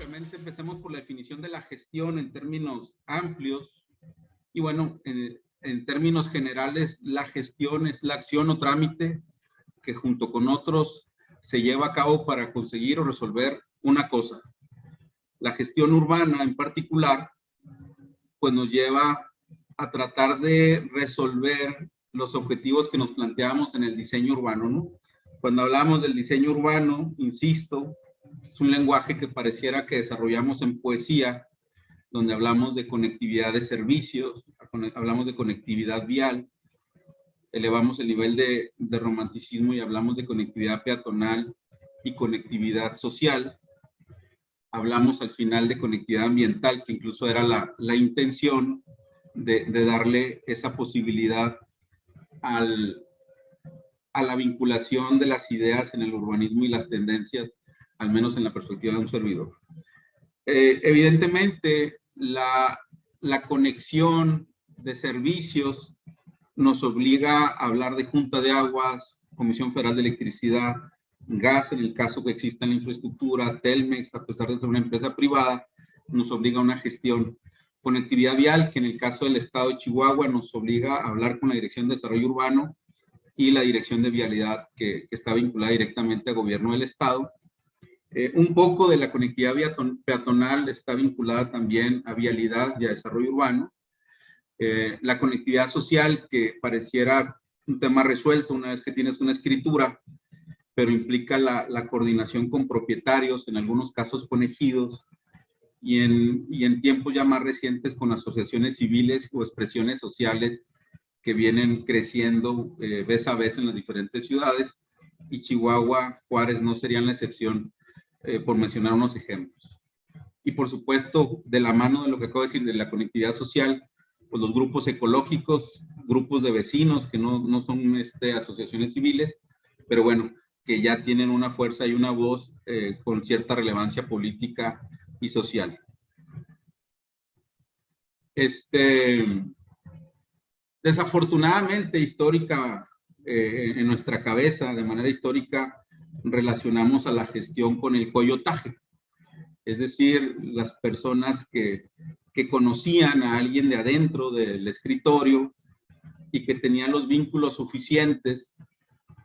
Rápidamente empecemos por la definición de la gestión en términos amplios. Y bueno, en términos generales, la gestión es la acción o trámite que junto con otros se lleva a cabo para conseguir o resolver una cosa. La gestión urbana en particular, pues nos lleva a tratar de resolver los objetivos que nos planteamos en el diseño urbano, ¿no? Cuando hablamos del diseño urbano, insisto, es un lenguaje que pareciera que desarrollamos en poesía, donde hablamos de conectividad de servicios, hablamos de conectividad vial, elevamos el nivel de romanticismo y hablamos de conectividad peatonal y conectividad social. Hablamos al final de conectividad ambiental, que incluso era la intención de darle esa posibilidad a la vinculación de las ideas en el urbanismo y las tendencias, al menos en la perspectiva de un servidor. Evidentemente, la conexión de servicios nos obliga a hablar de Junta de Aguas, Comisión Federal de Electricidad, gas, en el caso que exista en la infraestructura, Telmex, a pesar de ser una empresa privada, nos obliga a una gestión. Conectividad vial, que en el caso del estado de Chihuahua nos obliga a hablar con la Dirección de Desarrollo Urbano y la Dirección de Vialidad, que está vinculada directamente al gobierno del estado. Un poco de la conectividad peatonal está vinculada también a vialidad y a desarrollo urbano. La conectividad social, que pareciera un tema resuelto una vez que tienes una escritura, pero implica la coordinación con propietarios, en algunos casos con ejidos, y en tiempos ya más recientes con asociaciones civiles o expresiones sociales que vienen creciendo vez a vez en las diferentes ciudades, y Chihuahua, Juárez no serían la excepción, por mencionar unos ejemplos. Y por supuesto, de la mano de lo que acabo de decir de la conectividad social, pues los grupos ecológicos, grupos de vecinos que no son asociaciones civiles, pero bueno, que ya tienen una fuerza y una voz con cierta relevancia política y social. Desafortunadamente, en nuestra cabeza, de manera histórica, relacionamos a la gestión con el coyotaje. Es decir, las personas que conocían a alguien de adentro del escritorio y que tenían los vínculos suficientes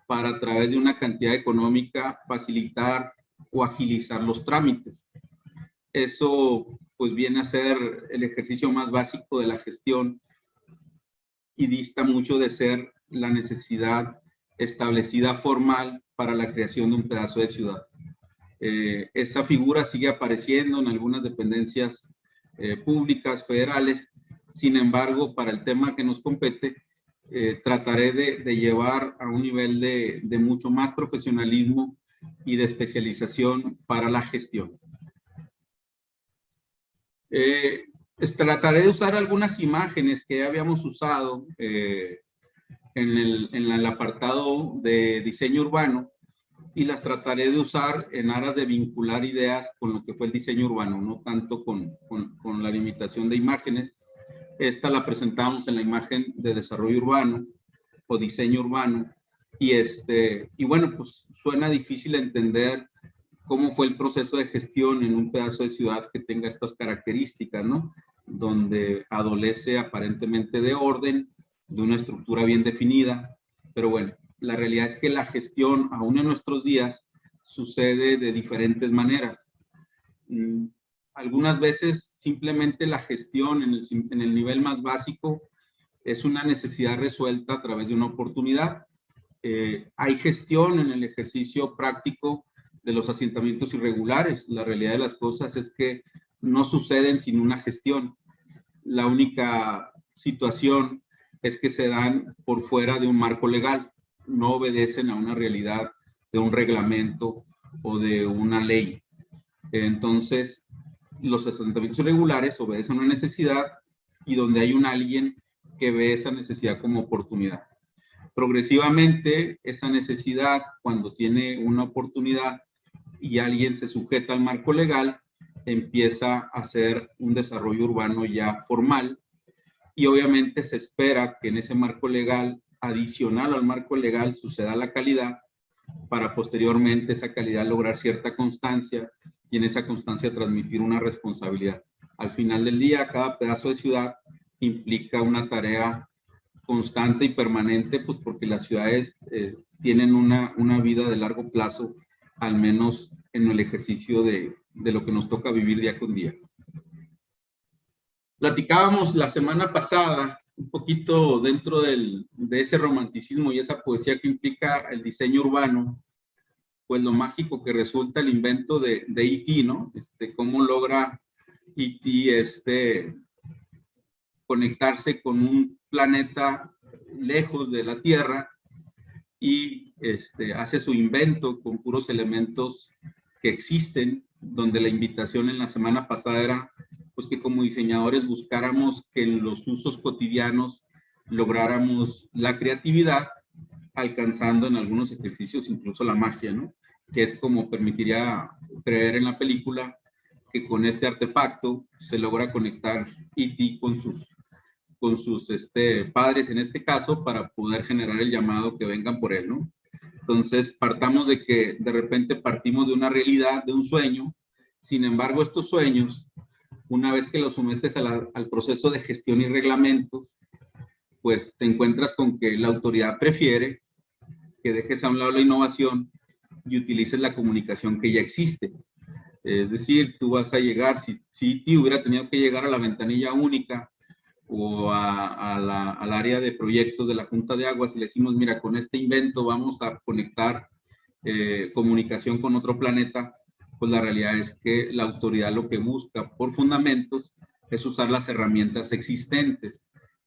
para, a través de una cantidad económica, facilitar o agilizar los trámites. Eso pues viene a ser el ejercicio más básico de la gestión y dista mucho de ser la necesidad establecida formal para la creación de un pedazo de ciudad. Esa figura sigue apareciendo en algunas dependencias públicas, federales. Sin embargo, para el tema que nos compete, trataré de llevar a un nivel de mucho más profesionalismo y de especialización para la gestión. Trataré de usar algunas imágenes que ya habíamos usado en el apartado de diseño urbano, y las trataré de usar en aras de vincular ideas con lo que fue el diseño urbano, no tanto con la limitación de imágenes. Esta la presentamos en la imagen de desarrollo urbano o diseño urbano, y bueno, pues suena difícil entender cómo fue el proceso de gestión en un pedazo de ciudad que tenga estas características, ¿no? Donde adolece aparentemente de orden, de una estructura bien definida, pero bueno, la realidad es que la gestión, aún en nuestros días, sucede de diferentes maneras. Algunas veces simplemente la gestión en el nivel más básico es una necesidad resuelta a través de una oportunidad. Hay gestión en el ejercicio práctico de los asentamientos irregulares. La realidad de las cosas es que no suceden sin una gestión. La única situación es que se dan por fuera de un marco legal, no obedecen a una realidad de un reglamento o de una ley. Entonces, los asentamientos irregulares obedecen a una necesidad, y donde hay un alguien que ve esa necesidad como oportunidad. Progresivamente, esa necesidad, cuando tiene una oportunidad y alguien se sujeta al marco legal, empieza a ser un desarrollo urbano ya formal, y obviamente se espera que en ese marco legal, adicional al marco legal, suceda la calidad, para posteriormente esa calidad lograr cierta constancia y en esa constancia transmitir una responsabilidad. Al final del día, cada pedazo de ciudad implica una tarea constante y permanente, pues porque las ciudades tienen una vida de largo plazo, al menos en el ejercicio de lo que nos toca vivir día con día. Platicábamos la semana pasada un poquito dentro de ese romanticismo y esa poesía que implica el diseño urbano, pues lo mágico que resulta el invento de E.T., ¿no? Cómo logra E.T. Conectarse con un planeta lejos de la Tierra y hace su invento con puros elementos que existen, donde la invitación en la semana pasada era pues que como diseñadores buscáramos que en los usos cotidianos lográramos la creatividad, alcanzando en algunos ejercicios incluso la magia, ¿no? Que es como permitiría creer en la película que con este artefacto se logra conectar E.T. con sus padres en este caso para poder generar el llamado que vengan por él, ¿no? Entonces partamos de que de repente partimos de una realidad, de un sueño. Sin embargo, estos sueños, una vez que los sometes al proceso de gestión y reglamentos, pues te encuentras con que la autoridad prefiere que dejes a un lado la innovación y utilices la comunicación que ya existe. Es decir, tú vas a llegar, si hubiera tenido que llegar a la ventanilla única o al área de proyectos de la Junta de Aguas y le decimos, mira, con este invento vamos a conectar comunicación con otro planeta, pues la realidad es que la autoridad lo que busca por fundamentos es usar las herramientas existentes.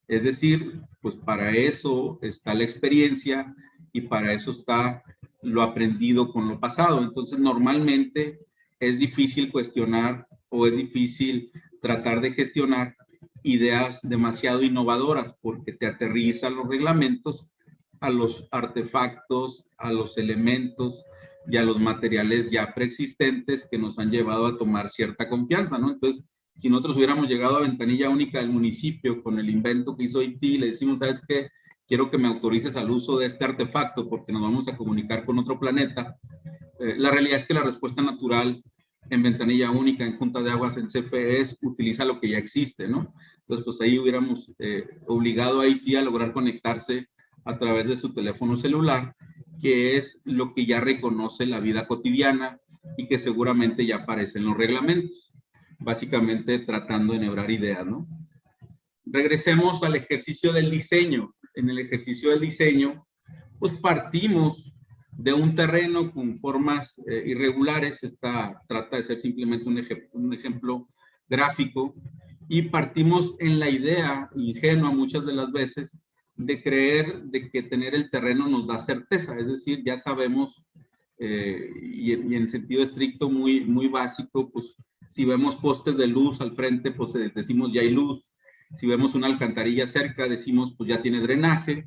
Es decir, pues para eso está la experiencia y para eso está lo aprendido con lo pasado. Entonces, normalmente es difícil cuestionar o es difícil tratar de gestionar ideas demasiado innovadoras porque te aterrizan los reglamentos a los artefactos, a los elementos y a los materiales ya preexistentes que nos han llevado a tomar cierta confianza, ¿no? Entonces, si nosotros hubiéramos llegado a ventanilla única del municipio con el invento que hizo E.T., le decimos, ¿sabes qué? Quiero que me autorices al uso de este artefacto porque nos vamos a comunicar con otro planeta. La realidad es que la respuesta natural en ventanilla única, en Junta de Aguas, en CFE, utiliza lo que ya existe, ¿no? Entonces, pues ahí hubiéramos obligado a E.T. a lograr conectarse a través de su teléfono celular, que es lo que ya reconoce la vida cotidiana y que seguramente ya aparece en los reglamentos, básicamente tratando de enhebrar ideas, ¿no? Regresemos al ejercicio del diseño. En el ejercicio del diseño, pues partimos de un terreno con formas irregulares. Trata de ser simplemente un ejemplo gráfico y partimos en la idea ingenua muchas de las veces de creer de que tener el terreno nos da certeza, es decir, ya sabemos y en sentido estricto muy básico, pues si vemos postes de luz al frente, pues decimos ya hay luz. Si vemos una alcantarilla cerca, decimos pues ya tiene drenaje.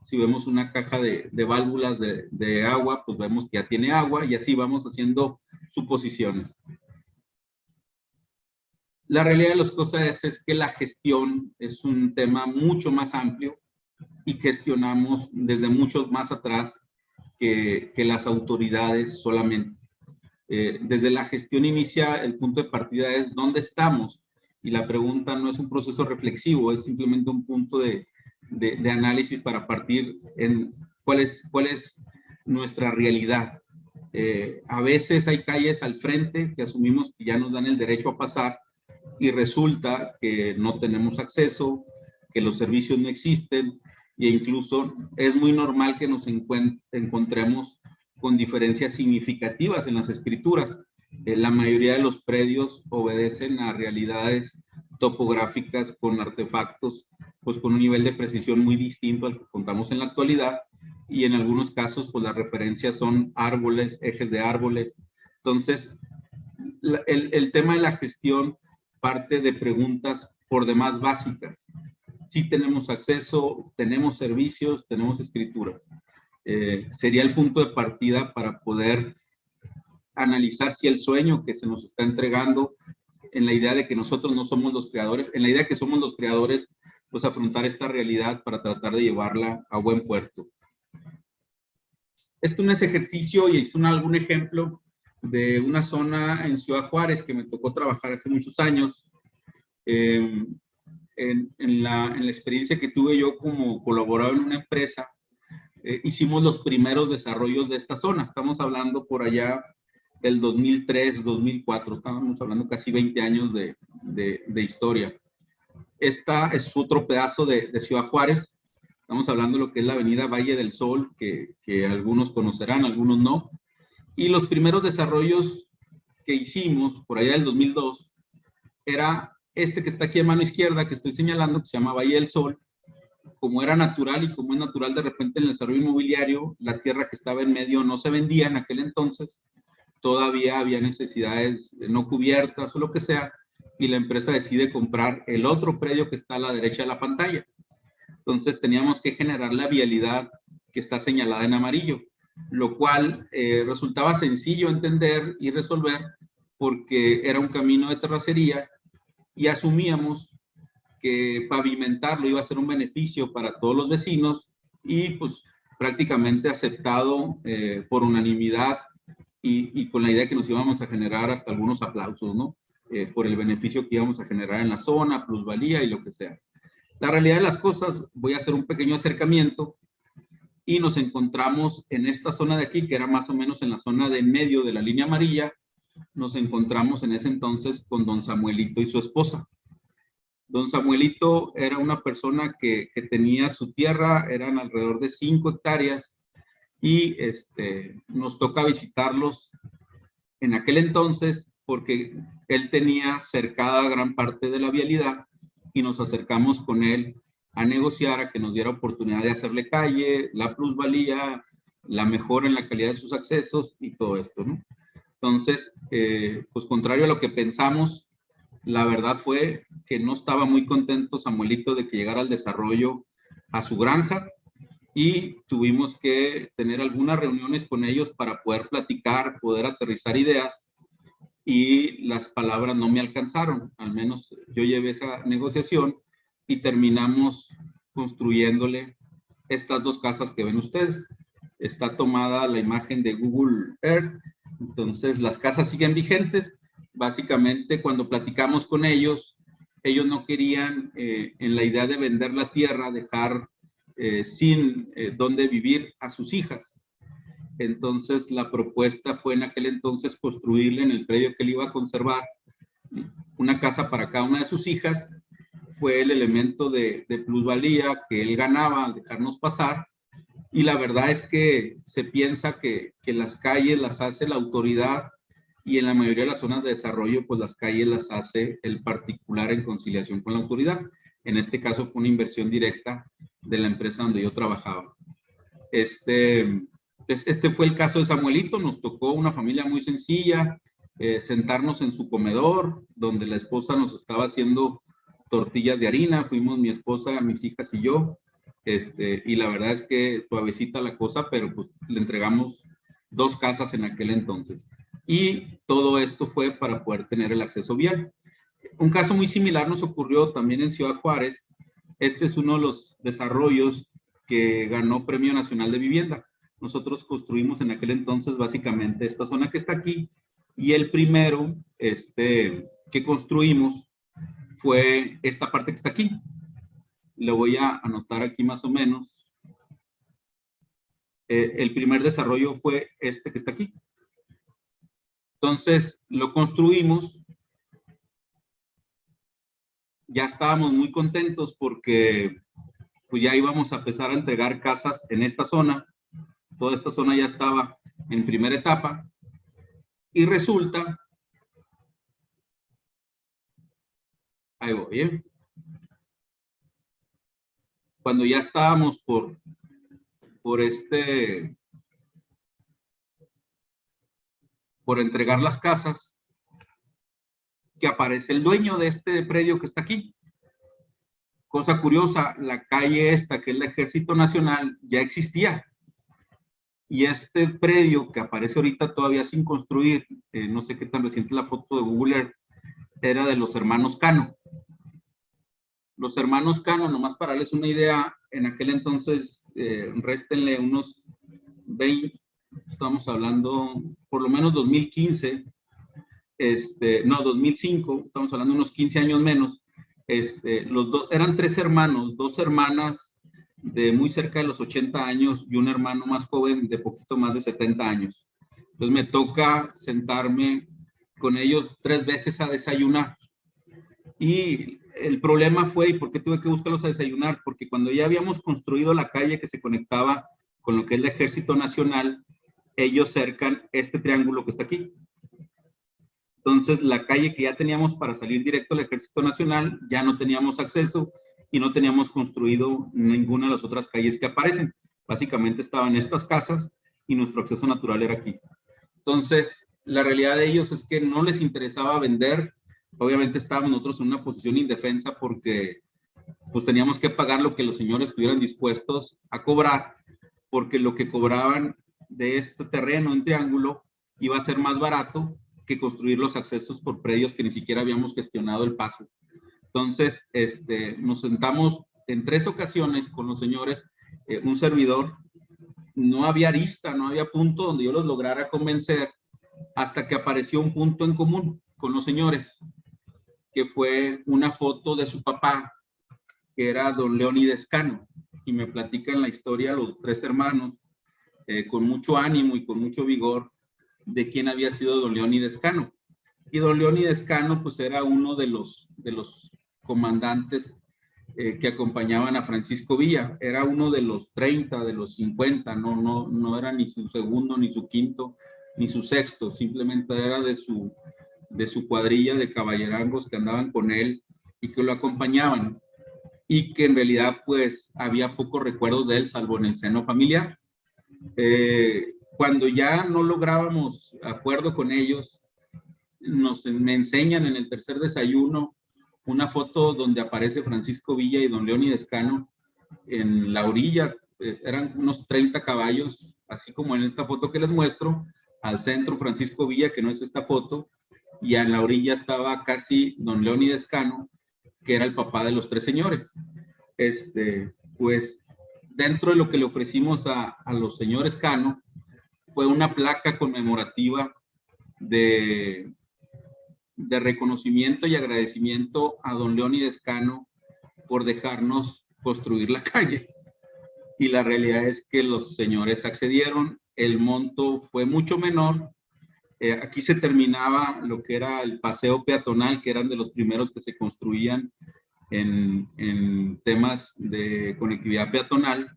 Si vemos una caja de válvulas de agua, pues vemos que ya tiene agua y así vamos haciendo suposiciones. La realidad de las cosas es que la gestión es un tema mucho más amplio y gestionamos desde mucho más atrás que las autoridades solamente. Desde la gestión inicia, el punto de partida es ¿dónde estamos? Y la pregunta no es un proceso reflexivo, es simplemente un punto de análisis para partir en cuál es nuestra realidad. A veces hay calles al frente que asumimos que ya nos dan el derecho a pasar y resulta que no tenemos acceso, que los servicios no existen e incluso es muy normal que nos encontremos con diferencias significativas en las escrituras. La mayoría de los predios obedecen a realidades topográficas con artefactos, pues con un nivel de precisión muy distinto al que contamos en la actualidad y en algunos casos, pues las referencias son árboles, ejes de árboles. Entonces, el tema de la gestión parte de preguntas por demás básicas. Si tenemos acceso, tenemos servicios, tenemos escrituras. Sería el punto de partida para poder analizar si el sueño que se nos está entregando en la idea de que nosotros no somos los creadores, en la idea de que somos los creadores, pues afrontar esta realidad para tratar de llevarla a buen puerto. Esto no es ejercicio y es algún ejemplo, de una zona en Ciudad Juárez que me tocó trabajar hace muchos años. En la experiencia que tuve yo como colaborador en una empresa, hicimos los primeros desarrollos de esta zona. Estamos hablando por allá del 2003, 2004. Estamos hablando casi 20 años de historia. Esta es otro pedazo de Ciudad Juárez. Estamos hablando de lo que es la avenida Valle del Sol, que algunos conocerán, algunos no. Y los primeros desarrollos que hicimos por allá del 2002 era este que está aquí a mano izquierda, que estoy señalando, que se llama Valle del Sol. Como era natural y como es natural de repente en el desarrollo inmobiliario, la tierra que estaba en medio no se vendía en aquel entonces, todavía había necesidades no cubiertas o lo que sea, y la empresa decide comprar el otro predio que está a la derecha de la pantalla. Entonces teníamos que generar la vialidad que está señalada en amarillo, lo cual resultaba sencillo entender y resolver porque era un camino de terracería y asumíamos que pavimentarlo iba a ser un beneficio para todos los vecinos y pues prácticamente aceptado por unanimidad y con la idea que nos íbamos a generar hasta algunos aplausos, ¿no? Por el beneficio que íbamos a generar en la zona, plusvalía y lo que sea. La realidad de las cosas, voy a hacer un pequeño acercamiento y nos encontramos en esta zona de aquí, que era más o menos en la zona de en medio de la línea amarilla, nos encontramos en ese entonces con don Samuelito y su esposa. Don Samuelito era una persona que tenía su tierra, eran alrededor de 5 hectáreas y nos toca visitarlos en aquel entonces porque él tenía cercada gran parte de la vialidad y nos acercamos con él a negociar, a que nos diera oportunidad de hacerle calle, la plusvalía, la mejora en la calidad de sus accesos y todo esto, ¿no? Entonces, pues contrario a lo que pensamos, la verdad fue que no estaba muy contento Samuelito de que llegara al desarrollo a su granja y tuvimos que tener algunas reuniones con ellos para poder platicar, poder aterrizar ideas y las palabras no me alcanzaron. Al menos yo llevé esa negociación y terminamos construyéndole estas dos casas que ven ustedes. Está tomada la imagen de Google Earth. Entonces las casas siguen vigentes. Básicamente cuando platicamos con ellos, ellos no querían en la idea de vender la tierra, dejar sin dónde vivir a sus hijas. Entonces la propuesta fue en aquel entonces construirle en el predio que él iba a conservar una casa para cada una de sus hijas. Fue el elemento de plusvalía que él ganaba al dejarnos pasar. Y la verdad es que se piensa que las calles las hace la autoridad y en la mayoría de las zonas de desarrollo, pues las calles las hace el particular en conciliación con la autoridad. En este caso fue una inversión directa de la empresa donde yo trabajaba. Este fue el caso de Samuelito. Nos tocó una familia muy sencilla, sentarnos en su comedor, donde la esposa nos estaba haciendo tortillas de harina. Fuimos mi esposa, mis hijas y yo. Y la verdad es que suavecita la cosa, pero pues le entregamos 2 casas en aquel entonces. Y todo esto fue para poder tener el acceso vial. Un caso muy similar nos ocurrió también en Ciudad Juárez. Este es uno de los desarrollos que ganó Premio Nacional de Vivienda. Nosotros construimos en aquel entonces básicamente esta zona que está aquí y el primero que construimos fue esta parte que está aquí. Lo voy a anotar aquí más o menos. El primer desarrollo fue este que está aquí. Entonces, lo construimos. Ya estábamos muy contentos porque pues ya íbamos a empezar a entregar casas en esta zona. Toda esta zona ya estaba en primera etapa. Y resulta, ahí voy, cuando ya estábamos por entregar las casas, que aparece el dueño de este predio que está aquí. Cosa curiosa, la calle esta, que es el Ejército Nacional, ya existía. Y este predio que aparece ahorita todavía sin construir, no sé qué tan reciente la foto de Google Earth, era de los hermanos Cano. Los hermanos Cano, nomás para darles una idea, en aquel entonces, réstenle unos estamos hablando por lo menos 2015, no, 2005, estamos hablando de unos 15 años menos. Los dos eran 3 hermanos, 2 hermanas de muy cerca de los 80 años y un hermano más joven de poquito más de 70 años. Entonces me toca sentarme con ellos 3 veces a desayunar. Y el problema fue, ¿y por qué tuve que buscarlos a desayunar? Porque cuando ya habíamos construido la calle que se conectaba con lo que es el Ejército Nacional, ellos cercan este triángulo que está aquí. Entonces, la calle que ya teníamos para salir directo al Ejército Nacional, ya no teníamos acceso y no teníamos construido ninguna de las otras calles que aparecen. Básicamente estaban estas casas y nuestro acceso natural era aquí. Entonces, la realidad de ellos es que no les interesaba vender. Obviamente estábamos nosotros en una posición indefensa porque pues teníamos que pagar lo que los señores estuvieran dispuestos a cobrar, porque lo que cobraban de este terreno en triángulo iba a ser más barato que construir los accesos por predios que ni siquiera habíamos gestionado el paso. Entonces, nos sentamos en 3 ocasiones con los señores, un servidor, no había arista, no había punto donde yo los lograra convencer, hasta que apareció un punto en común con los señores, que fue una foto de su papá, que era don Leónides Cano, y me platican la historia los 3 hermanos, con mucho ánimo y con mucho vigor, de quién había sido don Leónides Cano. Y don Leónides Cano, pues era uno de los comandantes que acompañaban a Francisco Villa. Era uno de los 30, de los 50, no era ni su segundo, ni su quinto, ni su sexto, simplemente era de su cuadrilla de caballerangos que andaban con él y que lo acompañaban, y que en realidad pues había pocos recuerdos de él, salvo en el seno familiar. Cuando ya no lográbamos acuerdo con ellos, me enseñan en el tercer desayuno una foto donde aparece Francisco Villa y don Leónides Cano en la orilla. Eran unos 30 caballos, así como en esta foto que les muestro. Al centro Francisco Villa, que no es esta foto, y en la orilla estaba casi don Leónides Cano, que era el papá de los 3 señores. Pues dentro de lo que le ofrecimos a los señores Cano fue una placa conmemorativa de reconocimiento y agradecimiento a don Leónides Cano por dejarnos construir la calle. Y la realidad es que los señores accedieron, el monto fue mucho menor. Aquí se terminaba lo que era el paseo peatonal, que eran de los primeros que se construían en temas de conectividad peatonal.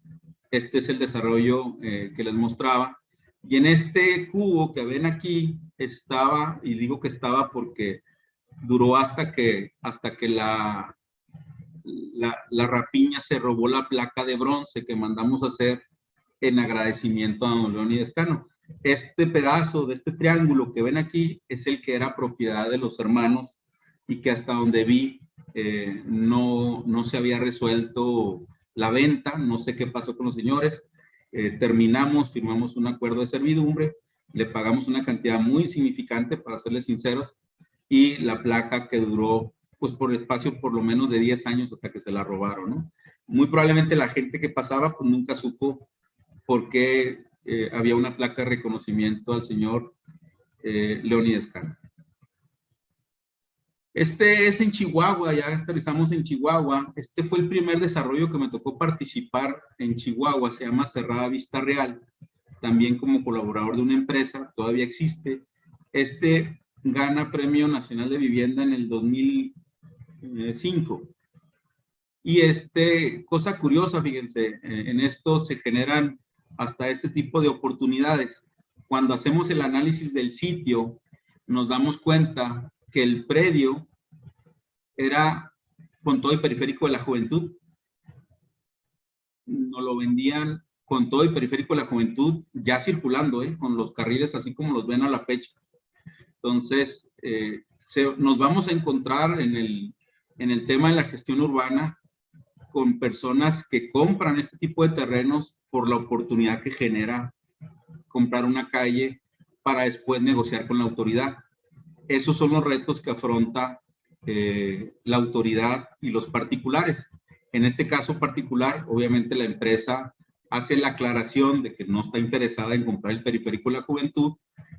Este es el desarrollo que les mostraba. Y en este cubo que ven aquí estaba, y digo que estaba porque duró hasta que la rapiña se robó la placa de bronce que mandamos a hacer en agradecimiento a don Leónides Cano. Este pedazo de este triángulo que ven aquí es el que era propiedad de los hermanos y que hasta donde vi no se había resuelto la venta. No sé qué pasó con los señores. Terminamos, firmamos un acuerdo de servidumbre, le pagamos una cantidad muy significante, para serles sinceros, y la placa que duró pues por espacio por lo menos de 10 años hasta que se la robaron, ¿no? Muy probablemente la gente que pasaba pues nunca supo por qué había una placa de reconocimiento al señor Leónides Cano. Este es en Chihuahua, ya aterrizamos en Chihuahua. Este fue el primer desarrollo que me tocó participar en Chihuahua, se llama Cerrada Vista Real, también como colaborador de una empresa, todavía existe. Gana Premio Nacional de Vivienda en el 2005. Y cosa curiosa, fíjense, en esto se generan hasta este tipo de oportunidades. Cuando hacemos el análisis del sitio, nos damos cuenta que el predio era con todo y periférico de la juventud. Nos lo vendían con todo y periférico de la juventud, ya circulando, con los carriles así como los ven a la fecha. Entonces, nos vamos a encontrar en el tema de la gestión urbana con personas que compran este tipo de terrenos por la oportunidad que genera comprar una calle para después negociar con la autoridad. Esos son los retos que afronta la autoridad y los particulares. En este caso particular, obviamente la empresa hace la aclaración de que no está interesada en comprar el periférico de la Juventud,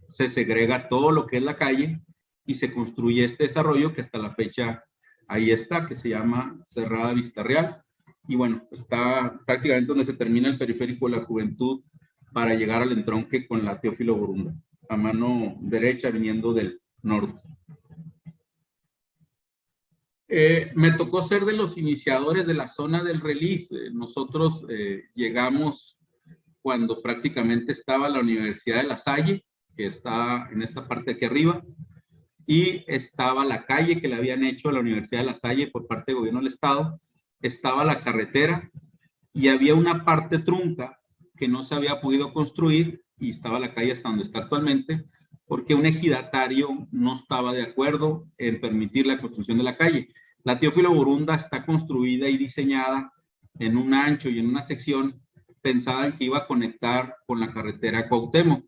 se segrega todo lo que es la calle y se construye este desarrollo que hasta la fecha ahí está, que se llama Cerrada Vista Real. Y bueno, está prácticamente donde se termina el periférico de la Juventud para llegar al entronque con la Teófilo Borunda, a mano derecha viniendo del norte. Me tocó ser de los iniciadores de la zona del release. Nosotros llegamos cuando prácticamente estaba la Universidad de La Salle, que está en esta parte de aquí arriba, y estaba la calle que le habían hecho a la Universidad de La Salle por parte del gobierno del estado, estaba la carretera y había una parte trunca que no se había podido construir y estaba la calle hasta donde está actualmente, porque un ejidatario no estaba de acuerdo en permitir la construcción de la calle. La Teófilo Borunda está construida y diseñada en un ancho y en una sección pensada en que iba a conectar con la carretera Cuauhtémoc.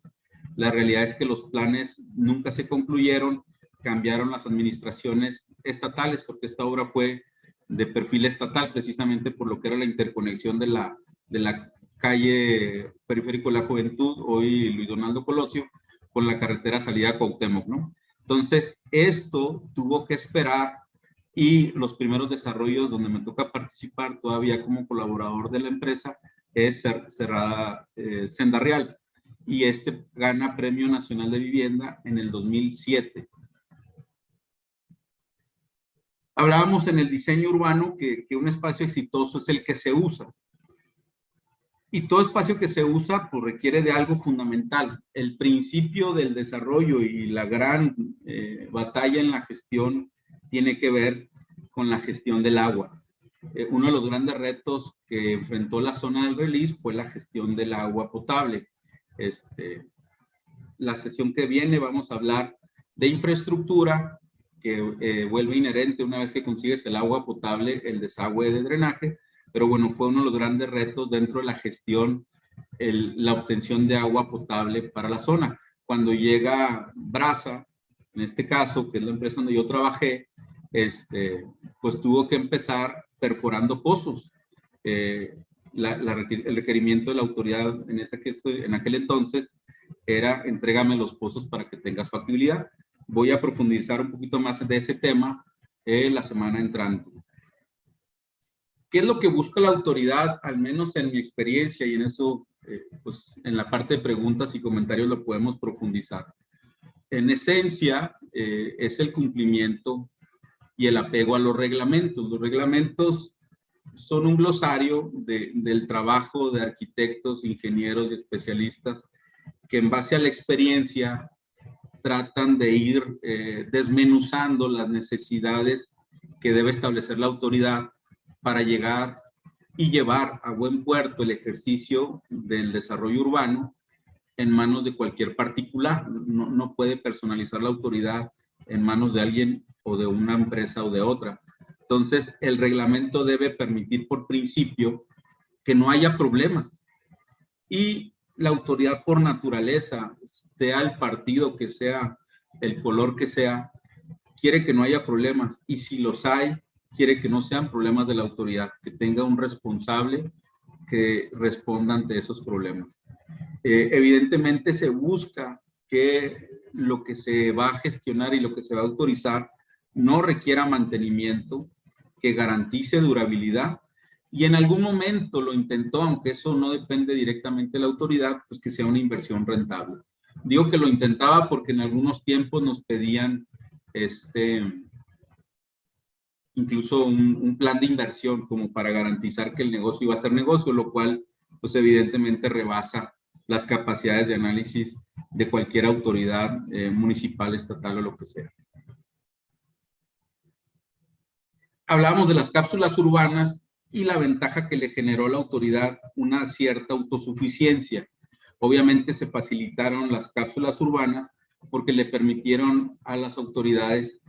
La realidad es que los planes nunca se concluyeron, cambiaron las administraciones estatales, porque esta obra fue de perfil estatal, precisamente por lo que era la interconexión de la calle Periférico de la Juventud, hoy Luis Donaldo Colosio, con la carretera salida a Cuauhtémoc, ¿no? Entonces, esto tuvo que esperar y los primeros desarrollos donde me toca participar todavía como colaborador de la empresa es Cerrada Senda Real. Y este gana Premio Nacional de Vivienda en el 2007. Hablábamos en el diseño urbano que un espacio exitoso es el que se usa. Y todo espacio que se usa pues, requiere de algo fundamental. El principio del desarrollo y la gran batalla en la gestión tiene que ver con la gestión del agua. Uno de los grandes retos que enfrentó la zona del release fue la gestión del agua potable. La sesión que viene vamos a hablar de infraestructura, que vuelve inherente una vez que consigues el agua potable, el desagüe de drenaje, pero bueno, fue uno de los grandes retos dentro de la gestión, la obtención de agua potable para la zona. Cuando llega Brasa, en este caso, que es la empresa donde yo trabajé, pues tuvo que empezar perforando pozos. El requerimiento de la autoridad en aquel entonces era entrégame los pozos para que tengas factibilidad. Voy a profundizar un poquito más de ese tema la semana entrante. ¿Qué es lo que busca la autoridad? Al menos en mi experiencia y en eso, pues en la parte de preguntas y comentarios lo podemos profundizar. En esencia, es el cumplimiento y el apego a los reglamentos. Los reglamentos son un glosario del trabajo de arquitectos, ingenieros y especialistas que en base a la experiencia tratan de ir desmenuzando las necesidades que debe establecer la autoridad para llegar y llevar a buen puerto el ejercicio del desarrollo urbano en manos de cualquier particular. No puede personalizar la autoridad en manos de alguien o de una empresa o de otra. Entonces, el reglamento debe permitir por principio que no haya problemas. Y la autoridad por naturaleza, sea el partido que sea, el color que sea, quiere que no haya problemas. Y si los hay, quiere que no sean problemas de la autoridad, que tenga un responsable que responda ante esos problemas. Evidentemente se busca que lo que se va a gestionar y lo que se va a autorizar no requiera mantenimiento, que garantice durabilidad, y en algún momento lo intentó, aunque eso no depende directamente de la autoridad, pues que sea una inversión rentable. Digo que lo intentaba porque en algunos tiempos nos pedían incluso un plan de inversión como para garantizar que el negocio iba a ser negocio, lo cual pues evidentemente rebasa las capacidades de análisis de cualquier autoridad municipal, estatal o lo que sea. Hablamos de las cápsulas urbanas y la ventaja que le generó a la autoridad una cierta autosuficiencia. Obviamente se facilitaron las cápsulas urbanas porque le permitieron a las autoridades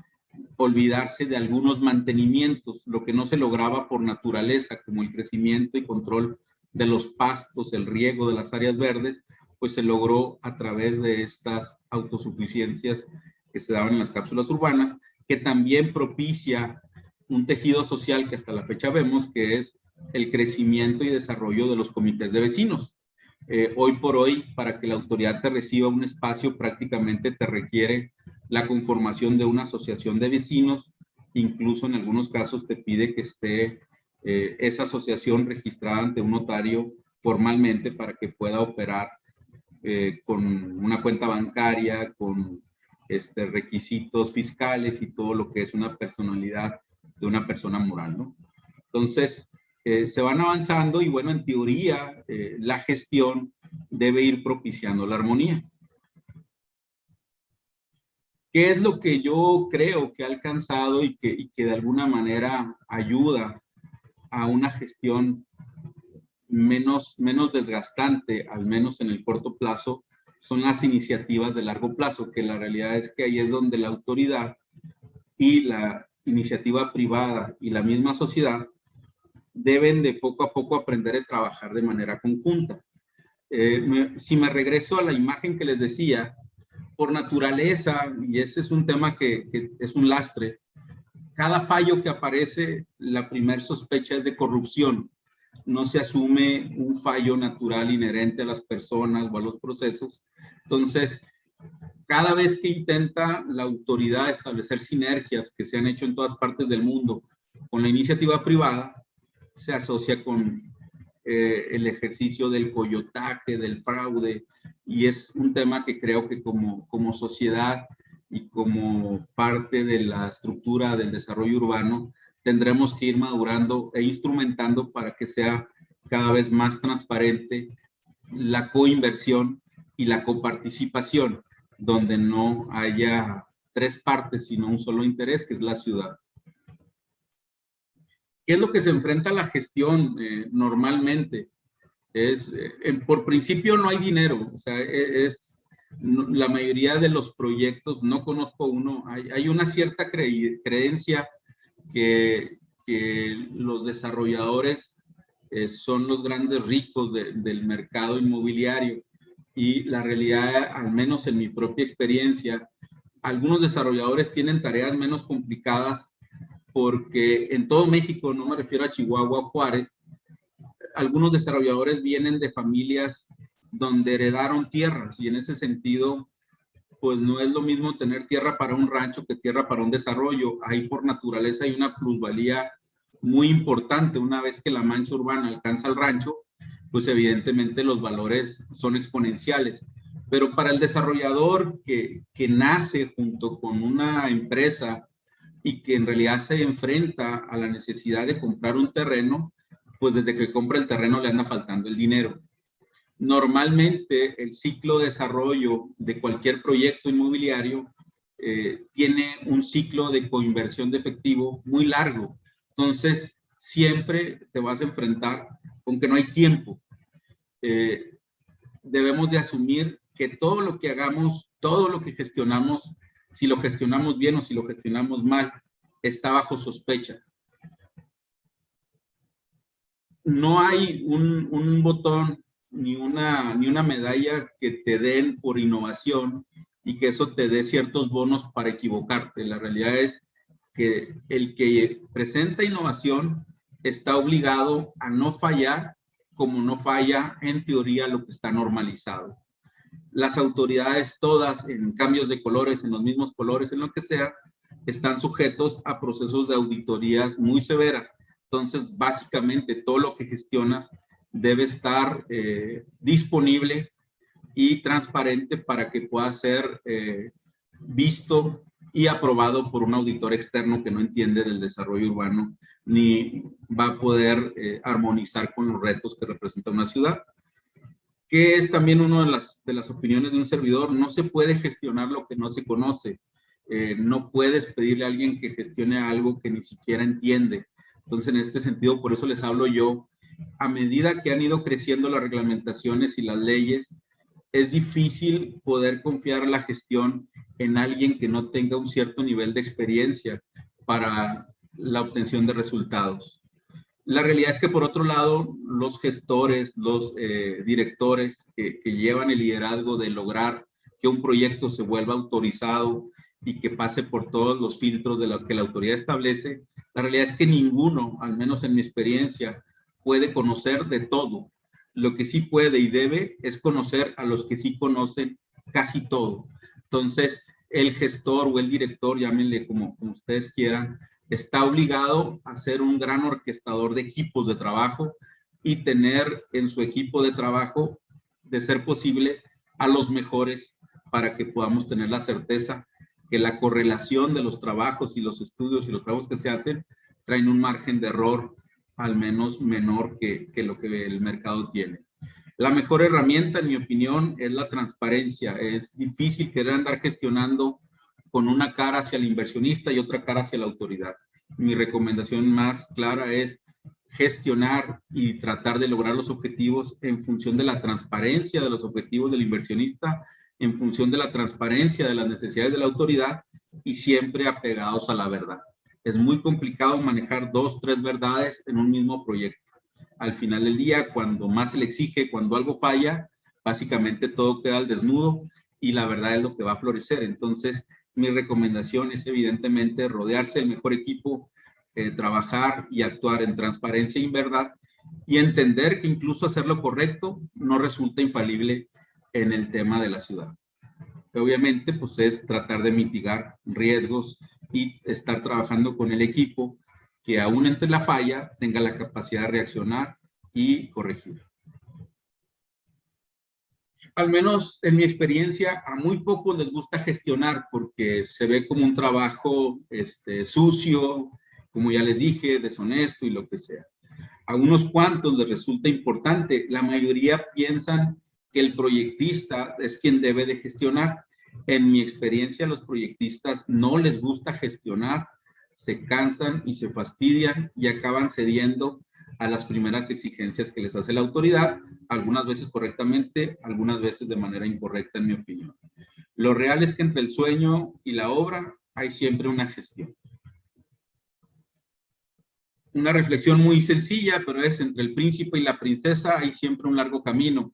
olvidarse de algunos mantenimientos, lo que no se lograba por naturaleza, como el crecimiento y control de los pastos, el riego de las áreas verdes, pues se logró a través de estas autosuficiencias que se daban en las cápsulas urbanas, que también propicia un tejido social que hasta la fecha vemos, que es el crecimiento y desarrollo de los comités de vecinos. Hoy por hoy, para que la autoridad te reciba un espacio, prácticamente te requiere la conformación de una asociación de vecinos. Incluso en algunos casos te pide que esté esa asociación registrada ante un notario formalmente para que pueda operar con una cuenta bancaria, con requisitos fiscales y todo lo que es una personalidad de una persona moral, ¿no? Entonces, se van avanzando y bueno, en teoría, la gestión debe ir propiciando la armonía. ¿Qué es lo que yo creo que ha alcanzado y que de alguna manera ayuda a una gestión menos desgastante, al menos en el corto plazo? Son las iniciativas de largo plazo, que la realidad es que ahí es donde la autoridad y la iniciativa privada y la misma sociedad deben de poco a poco aprender a trabajar de manera conjunta. Si me regreso a la imagen que les decía, por naturaleza, y ese es un tema que es un lastre, cada fallo que aparece, la primer sospecha es de corrupción. No se asume un fallo natural inherente a las personas o a los procesos. Entonces, cada vez que intenta la autoridad establecer sinergias que se han hecho en todas partes del mundo con la iniciativa privada, se asocia con el ejercicio del coyotaje, del fraude, y es un tema que creo que como sociedad y como parte de la estructura del desarrollo urbano tendremos que ir madurando e instrumentando para que sea cada vez más transparente la coinversión y la coparticipación, donde no haya tres partes, sino un solo interés, que es la ciudad. ¿Qué es lo que se enfrenta a la gestión normalmente? Por principio no hay dinero, o sea, la mayoría de los proyectos, no conozco uno, hay una cierta creencia que los desarrolladores son los grandes ricos del mercado inmobiliario, y la realidad, al menos en mi propia experiencia, algunos desarrolladores tienen tareas menos complicadas, porque en todo México, no me refiero a Chihuahua o Juárez, algunos desarrolladores vienen de familias donde heredaron tierras, y en ese sentido, pues no es lo mismo tener tierra para un rancho que tierra para un desarrollo. Ahí por naturaleza hay una plusvalía muy importante. Una vez que la mancha urbana alcanza el rancho, pues evidentemente los valores son exponenciales. Pero para el desarrollador que nace junto con una empresa y que en realidad se enfrenta a la necesidad de comprar un terreno, pues desde que compra el terreno le anda faltando el dinero. Normalmente el ciclo de desarrollo de cualquier proyecto inmobiliario tiene un ciclo de coinversión de efectivo muy largo. Entonces, siempre te vas a enfrentar con que no hay tiempo. Debemos de asumir que todo lo que hagamos, todo lo que gestionamos, si lo gestionamos bien o si lo gestionamos mal, está bajo sospecha. No hay un botón ni una medalla que te den por innovación y que eso te dé ciertos bonos para equivocarte. La realidad es que el que presenta innovación está obligado a no fallar, como no falla en teoría lo que está normalizado. Las autoridades todas, en cambios de colores, en los mismos colores, en lo que sea, están sujetos a procesos de auditorías muy severas. Entonces, básicamente, todo lo que gestionas debe estar disponible y transparente para que pueda ser visto y aprobado por un auditor externo que no entiende del desarrollo urbano ni va a poder armonizar con los retos que representa una ciudad. Que es también una de las opiniones de un servidor: no se puede gestionar lo que no se conoce. No puedes pedirle a alguien que gestione algo que ni siquiera entiende. Entonces, en este sentido, por eso les hablo yo, a medida que han ido creciendo las reglamentaciones y las leyes, es difícil poder confiar la gestión en alguien que no tenga un cierto nivel de experiencia para la obtención de resultados. La realidad es que, por otro lado, los gestores, los directores que llevan el liderazgo de lograr que un proyecto se vuelva autorizado y que pase por todos los filtros de lo que la autoridad establece, la realidad es que ninguno, al menos en mi experiencia, puede conocer de todo. Lo que sí puede y debe es conocer a los que sí conocen casi todo. Entonces, el gestor o el director, llámenle como ustedes quieran, está obligado a ser un gran orquestador de equipos de trabajo y tener en su equipo de trabajo, de ser posible, a los mejores para que podamos tener la certeza que la correlación de los trabajos y los estudios y los trabajos que se hacen traen un margen de error al menos menor que lo que el mercado tiene. La mejor herramienta, en mi opinión, es la transparencia. Es difícil querer andar gestionando con una cara hacia el inversionista y otra cara hacia la autoridad. Mi recomendación más clara es gestionar y tratar de lograr los objetivos en función de la transparencia de los objetivos del inversionista, en función de la transparencia de las necesidades de la autoridad y siempre apegados a la verdad. Es muy complicado manejar 2, 3 verdades en un mismo proyecto. Al final del día, cuando más se le exige, cuando algo falla, básicamente todo queda al desnudo y la verdad es lo que va a florecer. Entonces, mi recomendación es evidentemente rodearse del mejor equipo, trabajar y actuar en transparencia y verdad y entender que incluso hacer lo correcto no resulta infalible en el tema de la ciudad. Obviamente, pues es tratar de mitigar riesgos y estar trabajando con el equipo que aún entre la falla tenga la capacidad de reaccionar y corregir. Al menos en mi experiencia, a muy pocos les gusta gestionar porque se ve como un trabajo sucio, como ya les dije, deshonesto y lo que sea. A unos cuantos les resulta importante. La mayoría piensan que el proyectista es quien debe de gestionar. En mi experiencia, a los proyectistas no les gusta gestionar, se cansan y se fastidian y acaban cediendo a las primeras exigencias que les hace la autoridad, algunas veces correctamente, algunas veces de manera incorrecta, en mi opinión. Lo real es que entre el sueño y la obra hay siempre una gestión. Una reflexión muy sencilla, pero es: entre el príncipe y la princesa hay siempre un largo camino.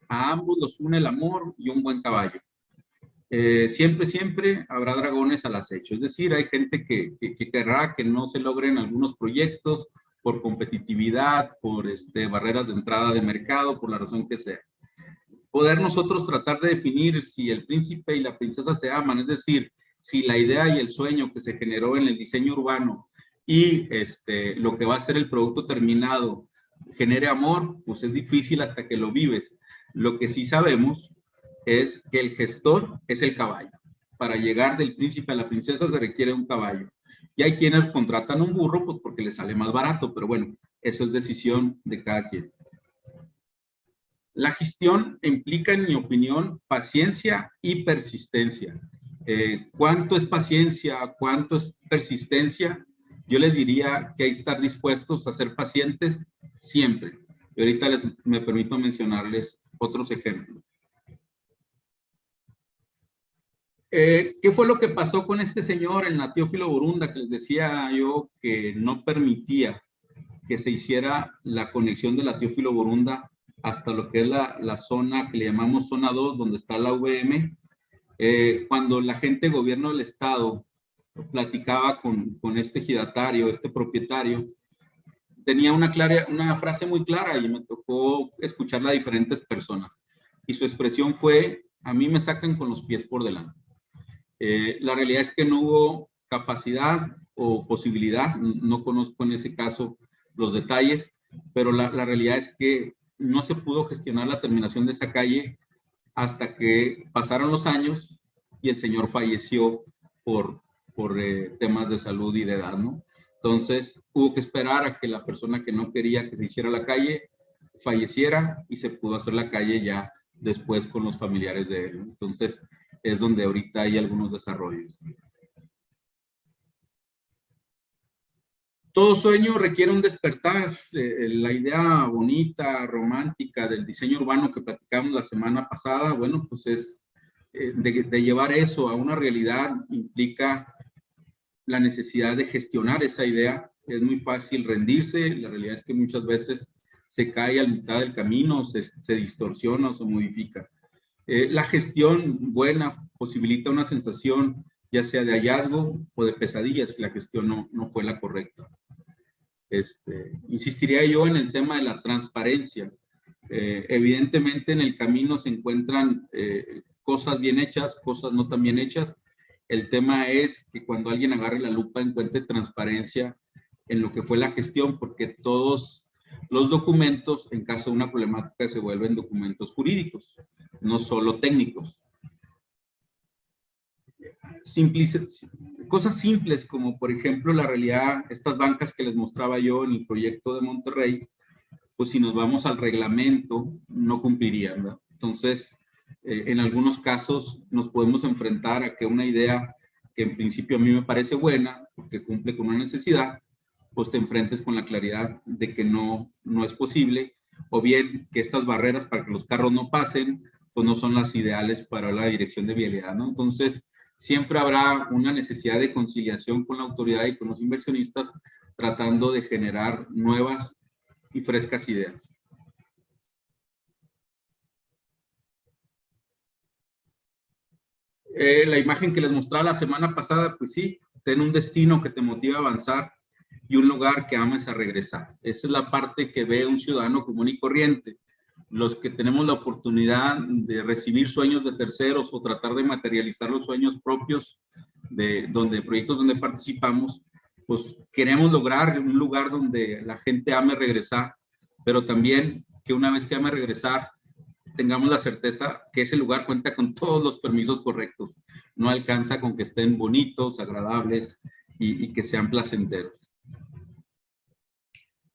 A ambos los une el amor y un buen caballo. Siempre habrá dragones al acecho. Es decir, hay gente que querrá que no se logren algunos proyectos por competitividad, por barreras de entrada de mercado, por la razón que sea. Poder nosotros tratar de definir si el príncipe y la princesa se aman, es decir, si la idea y el sueño que se generó en el diseño urbano y lo que va a ser el producto terminado genere amor, pues es difícil hasta que lo vives. Lo que sí sabemos es que el gestor es el caballo. Para llegar del príncipe a la princesa se requiere un caballo. Y hay quienes contratan un burro pues porque les sale más barato, pero bueno, eso es decisión de cada quien. La gestión implica, en mi opinión, paciencia y persistencia. ¿Cuánto es paciencia? ¿Cuánto es persistencia? Yo les diría que hay que estar dispuestos a ser pacientes siempre. Y ahorita me permito mencionarles otros ejemplos. ¿Qué fue lo que pasó con este señor en la Teófilo Borunda, que les decía yo que no permitía que se hiciera la conexión de la Teófilo Borunda hasta lo que es la zona que le llamamos zona 2, donde está la UVM? Cuando la gente de gobierno del estado platicaba con este ejidatario, este propietario, tenía una frase muy clara y me tocó escucharla a diferentes personas. Y su expresión fue: a mí me sacan con los pies por delante. La realidad es que no hubo capacidad o posibilidad, no conozco en ese caso los detalles, pero la realidad es que no se pudo gestionar la terminación de esa calle hasta que pasaron los años y el señor falleció por temas de salud y de edad, ¿no? Entonces hubo que esperar a que la persona que no quería que se hiciera la calle falleciera y se pudo hacer la calle ya después con los familiares de él. Entonces es donde ahorita hay algunos desarrollos. Todo sueño requiere un despertar. La idea bonita, romántica del diseño urbano que platicamos la semana pasada, bueno, pues es de llevar eso a una realidad implica la necesidad de gestionar esa idea. Es muy fácil rendirse. La realidad es que muchas veces se cae a mitad del camino, se distorsiona o se modifica. La gestión buena posibilita una sensación ya sea de hallazgo o de pesadillas si la gestión no fue la correcta. Insistiría yo en el tema de la transparencia. Evidentemente en el camino se encuentran cosas bien hechas, cosas no tan bien hechas. El tema es que cuando alguien agarre la lupa encuentre transparencia en lo que fue la gestión, porque todos los documentos, en caso de una problemática, se vuelven documentos jurídicos, no solo técnicos. Cosas simples como, por ejemplo, la realidad, estas bancas que les mostraba yo en el proyecto de Monterrey, pues si nos vamos al reglamento, no cumplirían, ¿verdad? Entonces, en algunos casos nos podemos enfrentar a que una idea que en principio a mí me parece buena, porque cumple con una necesidad, pues te enfrentes con la claridad de que no es posible, o bien que estas barreras para que los carros no pasen, pues no son las ideales para la dirección de vialidad, ¿no? Entonces, siempre habrá una necesidad de conciliación con la autoridad y con los inversionistas, tratando de generar nuevas y frescas ideas. La imagen que les mostraba la semana pasada, pues sí, ten un destino que te motiva a avanzar y un lugar que ames a regresar. Esa es la parte que ve un ciudadano común y corriente. Los que tenemos la oportunidad de recibir sueños de terceros o tratar de materializar los sueños propios de proyectos donde participamos, pues queremos lograr un lugar donde la gente ame regresar, pero también que una vez que ame regresar, tengamos la certeza que ese lugar cuenta con todos los permisos correctos. No alcanza con que estén bonitos, agradables y que sean placenteros.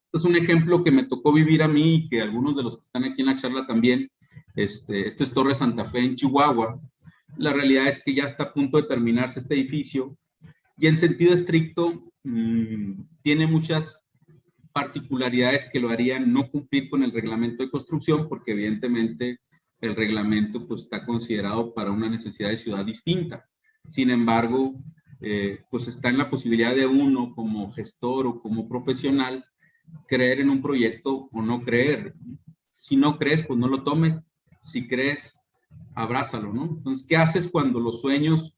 Este es un ejemplo que me tocó vivir a mí y que algunos de los que están aquí en la charla también. Este es Torre Santa Fe en Chihuahua. La realidad es que ya está a punto de terminarse este edificio y en sentido estricto tiene muchas particularidades que lo harían no cumplir con el reglamento de construcción, porque evidentemente el reglamento pues está considerado para una necesidad de ciudad distinta. Sin embargo, pues está en la posibilidad de uno como gestor o como profesional creer en un proyecto o no creer. Si no crees, pues no lo tomes. Si crees, abrázalo, ¿no? Entonces, ¿qué haces cuando los sueños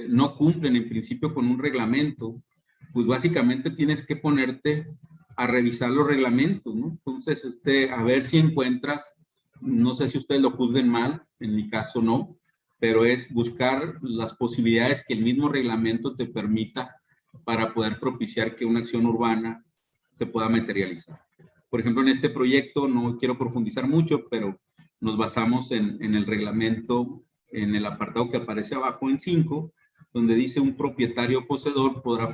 no cumplen en principio con un reglamento? Pues básicamente tienes que ponerte a revisar los reglamentos, ¿no? Entonces, a ver si encuentras, no sé si ustedes lo juzguen mal, en mi caso no, pero es buscar las posibilidades que el mismo reglamento te permita para poder propiciar que una acción urbana se pueda materializar. Por ejemplo, en este proyecto, no quiero profundizar mucho, pero nos basamos en el reglamento, en el apartado que aparece abajo en 5, donde dice un propietario poseedor podrá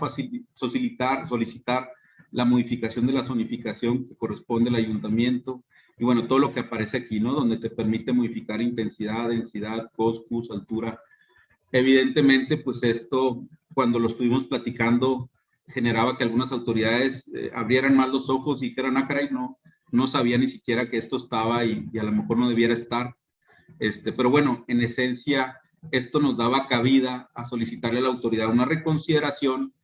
solicitar la modificación de la zonificación que corresponde al ayuntamiento, y bueno, todo lo que aparece aquí, ¿no? Donde te permite modificar intensidad, densidad, coscus, altura. Evidentemente, pues esto, cuando lo estuvimos platicando, generaba que algunas autoridades abrieran más los ojos y dijeran, ah, caray, no sabía ni siquiera que esto estaba y a lo mejor no debiera estar. Pero bueno, en esencia, esto nos daba cabida a solicitarle a la autoridad una reconsideración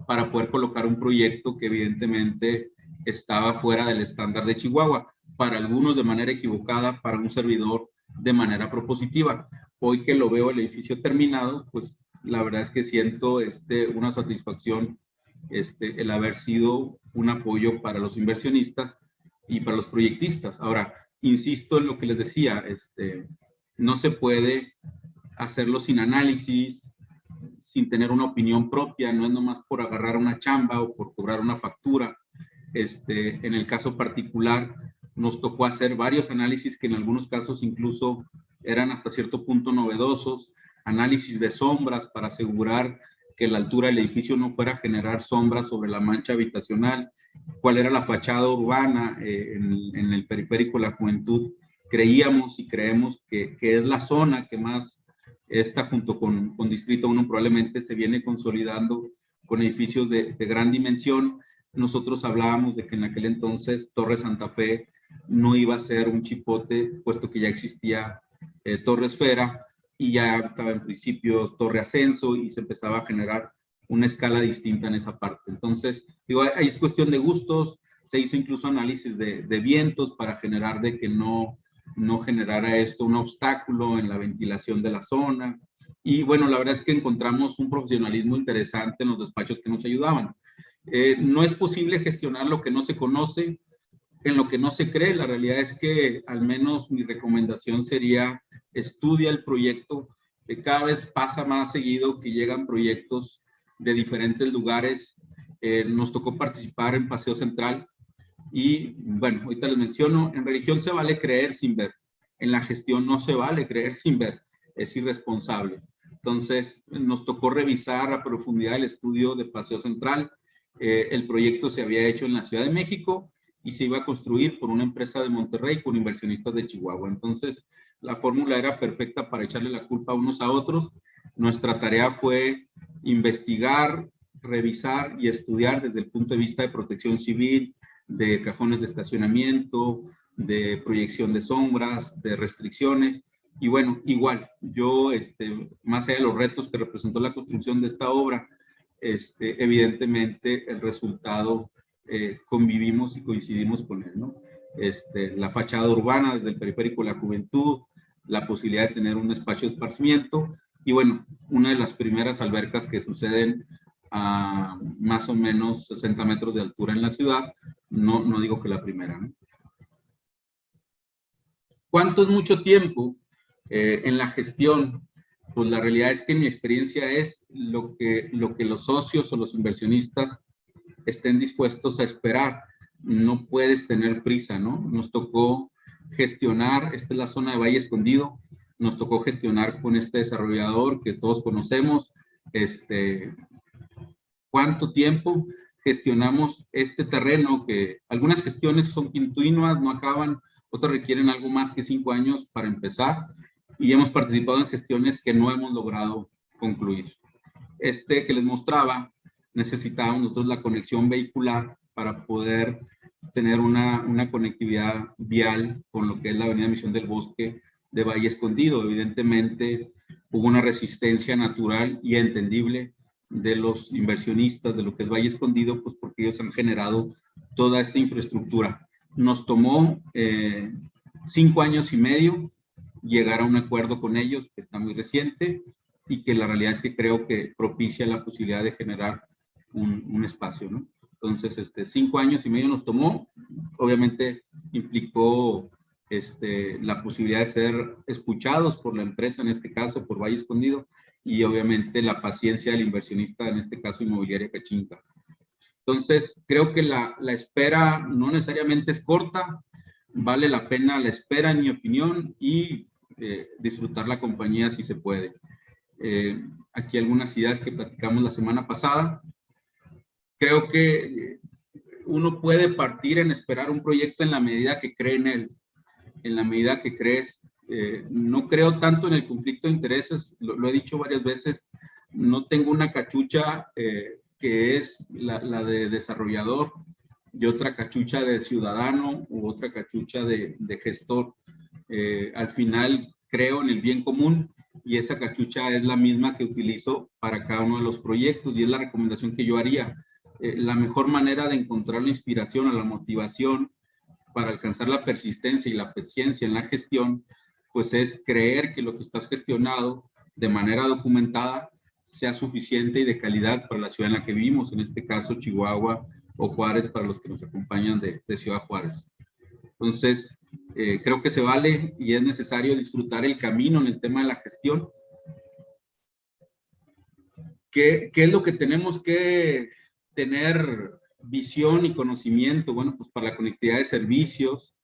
para poder colocar un proyecto que evidentemente estaba fuera del estándar de Chihuahua, para algunos de manera equivocada, para un servidor de manera propositiva. Hoy que lo veo el edificio terminado, pues la verdad es que siento una satisfacción el haber sido un apoyo para los inversionistas y para los proyectistas. Ahora, insisto en lo que les decía, no se puede hacerlo sin análisis, sin tener una opinión propia, no es nomás por agarrar una chamba o por cobrar una factura. En el caso particular, nos tocó hacer varios análisis que en algunos casos incluso eran hasta cierto punto novedosos, análisis de sombras para asegurar que la altura del edificio no fuera a generar sombras sobre la mancha habitacional, cuál era la fachada urbana en el periférico de la Juventud. Creíamos y creemos que es la zona que más está junto con Distrito 1, probablemente se viene consolidando con edificios de gran dimensión. Nosotros hablábamos de que en aquel entonces Torre Santa Fe no iba a ser un chipote, puesto que ya existía Torre Esfera y ya estaba en principio Torre Ascenso y se empezaba a generar una escala distinta en esa parte. Entonces, digo, ahí es cuestión de gustos, se hizo incluso análisis de vientos para generar de que no generara esto un obstáculo en la ventilación de la zona. Y bueno, la verdad es que encontramos un profesionalismo interesante en los despachos que nos ayudaban. No es posible gestionar lo que no se conoce, en lo que no se cree. La realidad es que al menos mi recomendación sería estudia el proyecto. Cada vez pasa más seguido que llegan proyectos de diferentes lugares. Nos tocó participar en Paseo Central y bueno, ahorita les menciono, en religión se vale creer sin ver, en la gestión no se vale creer sin ver, es irresponsable. Entonces nos tocó revisar a profundidad el estudio de Paseo Central. El proyecto se había hecho en la Ciudad de México y se iba a construir por una empresa de Monterrey con inversionistas de Chihuahua. Entonces, la fórmula era perfecta para echarle la culpa unos a otros. Nuestra tarea fue investigar, revisar y estudiar desde el punto de vista de protección civil, de cajones de estacionamiento, de proyección de sombras, de restricciones. Y bueno, igual, yo, más allá de los retos que representó la construcción de esta obra, evidentemente el resultado convivimos y coincidimos con él, ¿no? La fachada urbana desde el periférico de la Juventud, la posibilidad de tener un espacio de esparcimiento y bueno, una de las primeras albercas que suceden a más o menos 60 metros de altura en la ciudad, no digo que la primera, ¿no? ¿Cuánto es mucho tiempo en la gestión? Pues la realidad es que mi experiencia es lo que los socios o los inversionistas estén dispuestos a esperar. No puedes tener prisa, ¿no? Nos tocó gestionar, esta es la zona de Valle Escondido, nos tocó gestionar con este desarrollador que todos conocemos, ¿cuánto tiempo gestionamos este terreno? Que algunas gestiones son continuas, no acaban, otras requieren algo más que 5 años para empezar, y hemos participado en gestiones que no hemos logrado concluir. Que les mostraba, necesitábamos nosotros la conexión vehicular para poder tener una conectividad vial con lo que es la avenida Misión del Bosque de Valle Escondido. Evidentemente hubo una resistencia natural y entendible de los inversionistas de lo que es Valle Escondido, pues porque ellos han generado toda esta infraestructura. Nos tomó 5 años y medio llegar a un acuerdo con ellos, que está muy reciente, y que la realidad es que creo que propicia la posibilidad de generar un espacio, ¿no? Entonces, 5 años y medio nos tomó, obviamente implicó la posibilidad de ser escuchados por la empresa, en este caso por Valle Escondido, y obviamente la paciencia del inversionista, en este caso Inmobiliaria Cachinca. Entonces, creo que la espera no necesariamente es corta, vale la pena la espera, en mi opinión, y disfrutar la compañía si se puede. Aquí algunas ideas que platicamos la semana pasada. Creo que uno puede partir en esperar un proyecto en la medida que cree en él, en la medida que crees. No creo tanto en el conflicto de intereses, lo he dicho varias veces, no tengo una cachucha que es la de desarrollador y otra cachucha de ciudadano u otra cachucha de gestor. Al final creo en el bien común y esa cachucha es la misma que utilizo para cada uno de los proyectos y es la recomendación que yo haría. La mejor manera de encontrar la inspiración o la motivación para alcanzar la persistencia y la paciencia en la gestión, pues es creer que lo que estás gestionado de manera documentada sea suficiente y de calidad para la ciudad en la que vivimos, en este caso Chihuahua o Juárez para los que nos acompañan de Ciudad Juárez. Entonces, creo que se vale y es necesario disfrutar el camino en el tema de la gestión. ¿Qué es lo que tenemos que tener visión y conocimiento? Bueno, pues para la conectividad de servicios,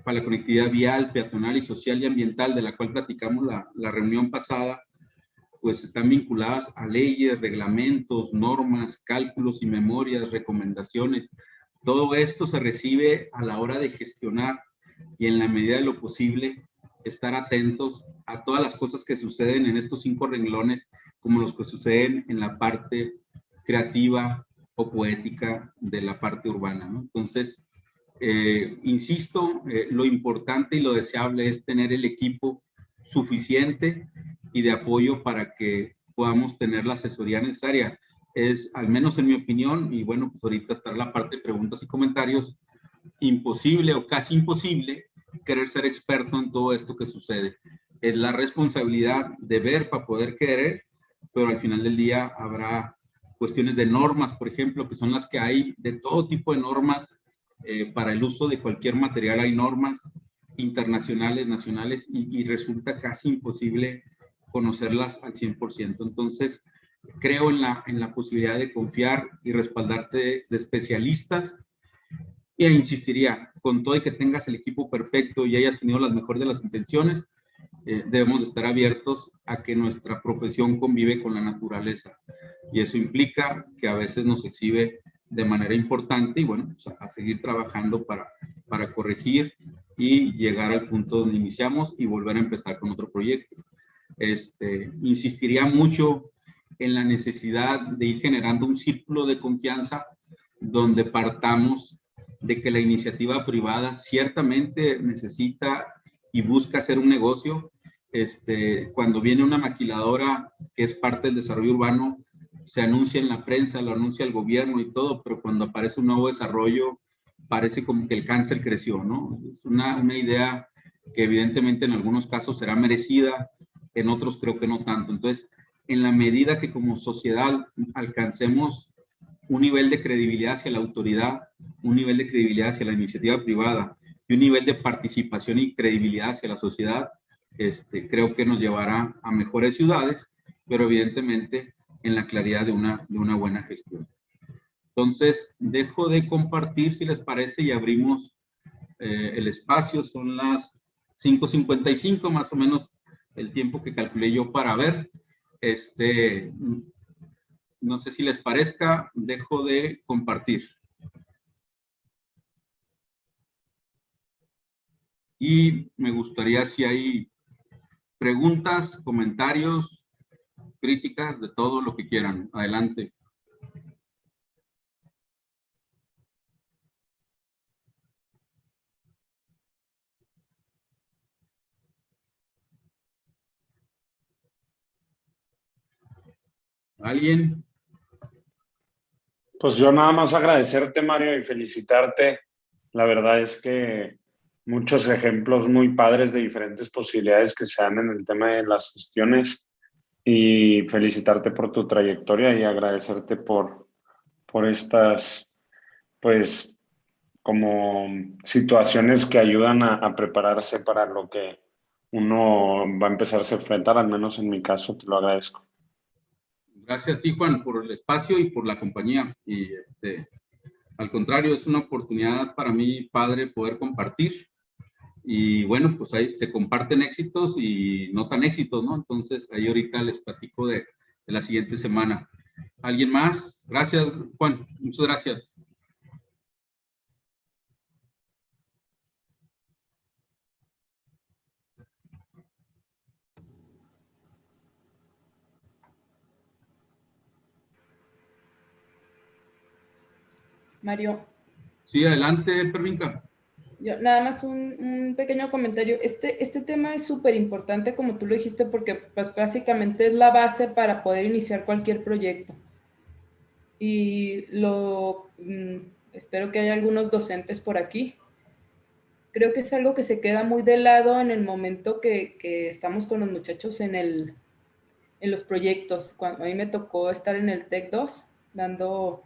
para la conectividad vial, peatonal y social y ambiental, de la cual platicamos la reunión pasada, pues están vinculadas a leyes, reglamentos, normas, cálculos y memorias, recomendaciones. Todo esto se recibe a la hora de gestionar y en la medida de lo posible estar atentos a todas las cosas que suceden en estos 5 renglones, como los que suceden en la parte creativa o poética de la parte urbana, ¿no? Entonces, insisto, lo importante y lo deseable es tener el equipo suficiente y de apoyo para que podamos tener la asesoría necesaria. Es, al menos en mi opinión, y bueno, pues ahorita está la parte de preguntas y comentarios, imposible o casi imposible querer ser experto en todo esto que sucede. Es la responsabilidad de ver para poder querer, pero al final del día habrá cuestiones de normas, por ejemplo, que son las que hay, de todo tipo de normas. Para el uso de cualquier material hay normas internacionales, nacionales, y resulta casi imposible conocerlas al 100%. Entonces, creo en la posibilidad de confiar y respaldarte de especialistas. Y insistiría, con todo y que tengas el equipo perfecto y hayas tenido las mejores de las intenciones, debemos de estar abiertos a que nuestra profesión convive con la naturaleza. Y eso implica que a veces nos exhibe de manera importante y bueno, pues a seguir trabajando para corregir y llegar al punto donde iniciamos y volver a empezar con otro proyecto. Insistiría mucho en la necesidad de ir generando un círculo de confianza donde partamos de que la iniciativa privada ciertamente necesita y busca hacer un negocio. Cuando viene una maquiladora que es parte del desarrollo urbano, se anuncia en la prensa, lo anuncia el gobierno y todo, pero cuando aparece un nuevo desarrollo, parece como que el cáncer creció, ¿no? Es una idea que evidentemente en algunos casos será merecida, en otros creo que no tanto. Entonces, en la medida que como sociedad alcancemos un nivel de credibilidad hacia la autoridad, un nivel de credibilidad hacia la iniciativa privada y un nivel de participación y credibilidad hacia la sociedad, creo que nos llevará a mejores ciudades, pero evidentemente en la claridad de una buena gestión. Entonces, dejo de compartir, si les parece, y abrimos el espacio. Son las 5:55, más o menos el tiempo que calculé yo para ver. No sé si les parezca, dejo de compartir. Y me gustaría si hay preguntas, comentarios, críticas, de todo lo que quieran. Adelante. ¿Alguien? Pues yo nada más agradecerte, Mario, y felicitarte. La verdad es que muchos ejemplos muy padres de diferentes posibilidades que se dan en el tema de las gestiones, y felicitarte por tu trayectoria y agradecerte por estas, pues, como situaciones que ayudan a prepararse para lo que uno va a empezarse a enfrentar. Al menos en mi caso, te lo agradezco. Gracias a ti, Juan, por el espacio y por la compañía. Y al contrario, es una oportunidad para mí, padre, poder compartir. Y bueno, pues ahí se comparten éxitos y no tan éxitos, ¿no? Entonces, ahí ahorita les platico de la siguiente semana. ¿Alguien más? Gracias, Juan. Muchas gracias. Mario. Sí, adelante, Pervinca. Yo, nada más un pequeño comentario. Este tema es súper importante, como tú lo dijiste, porque pues, básicamente es la base para poder iniciar cualquier proyecto. Y espero que haya algunos docentes por aquí. Creo que es algo que se queda muy de lado en el momento que estamos con los muchachos en los proyectos. Cuando a mí me tocó estar en el TEC 2, dando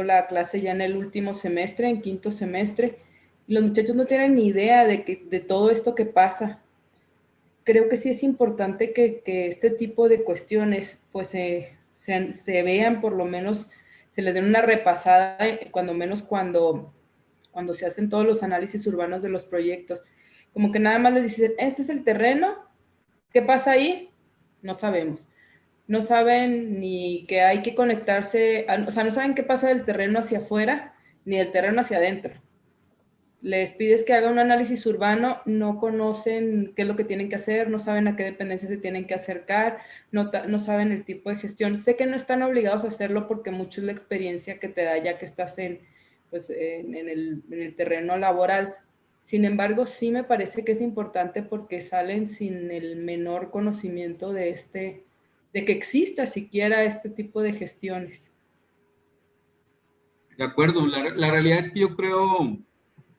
la clase ya en el último semestre, en quinto semestre, y los muchachos no tienen ni idea de todo esto que pasa. Creo que sí es importante que este tipo de cuestiones pues se vean, por lo menos se les den una repasada, cuando menos cuando se hacen todos los análisis urbanos de los proyectos. Como que nada más les dicen, este es el terreno, ¿qué pasa ahí? No sabemos. No saben ni que hay que conectarse, o sea, no saben qué pasa del terreno hacia afuera, ni del terreno hacia adentro. Les pides que haga un análisis urbano, no conocen qué es lo que tienen que hacer, no saben a qué dependencias se tienen que acercar, no saben el tipo de gestión. Sé que no están obligados a hacerlo porque mucho es la experiencia que te da ya que estás en el terreno laboral. Sin embargo, sí me parece que es importante porque salen sin el menor conocimiento de que exista siquiera este tipo de gestiones. De acuerdo, la realidad es que yo creo,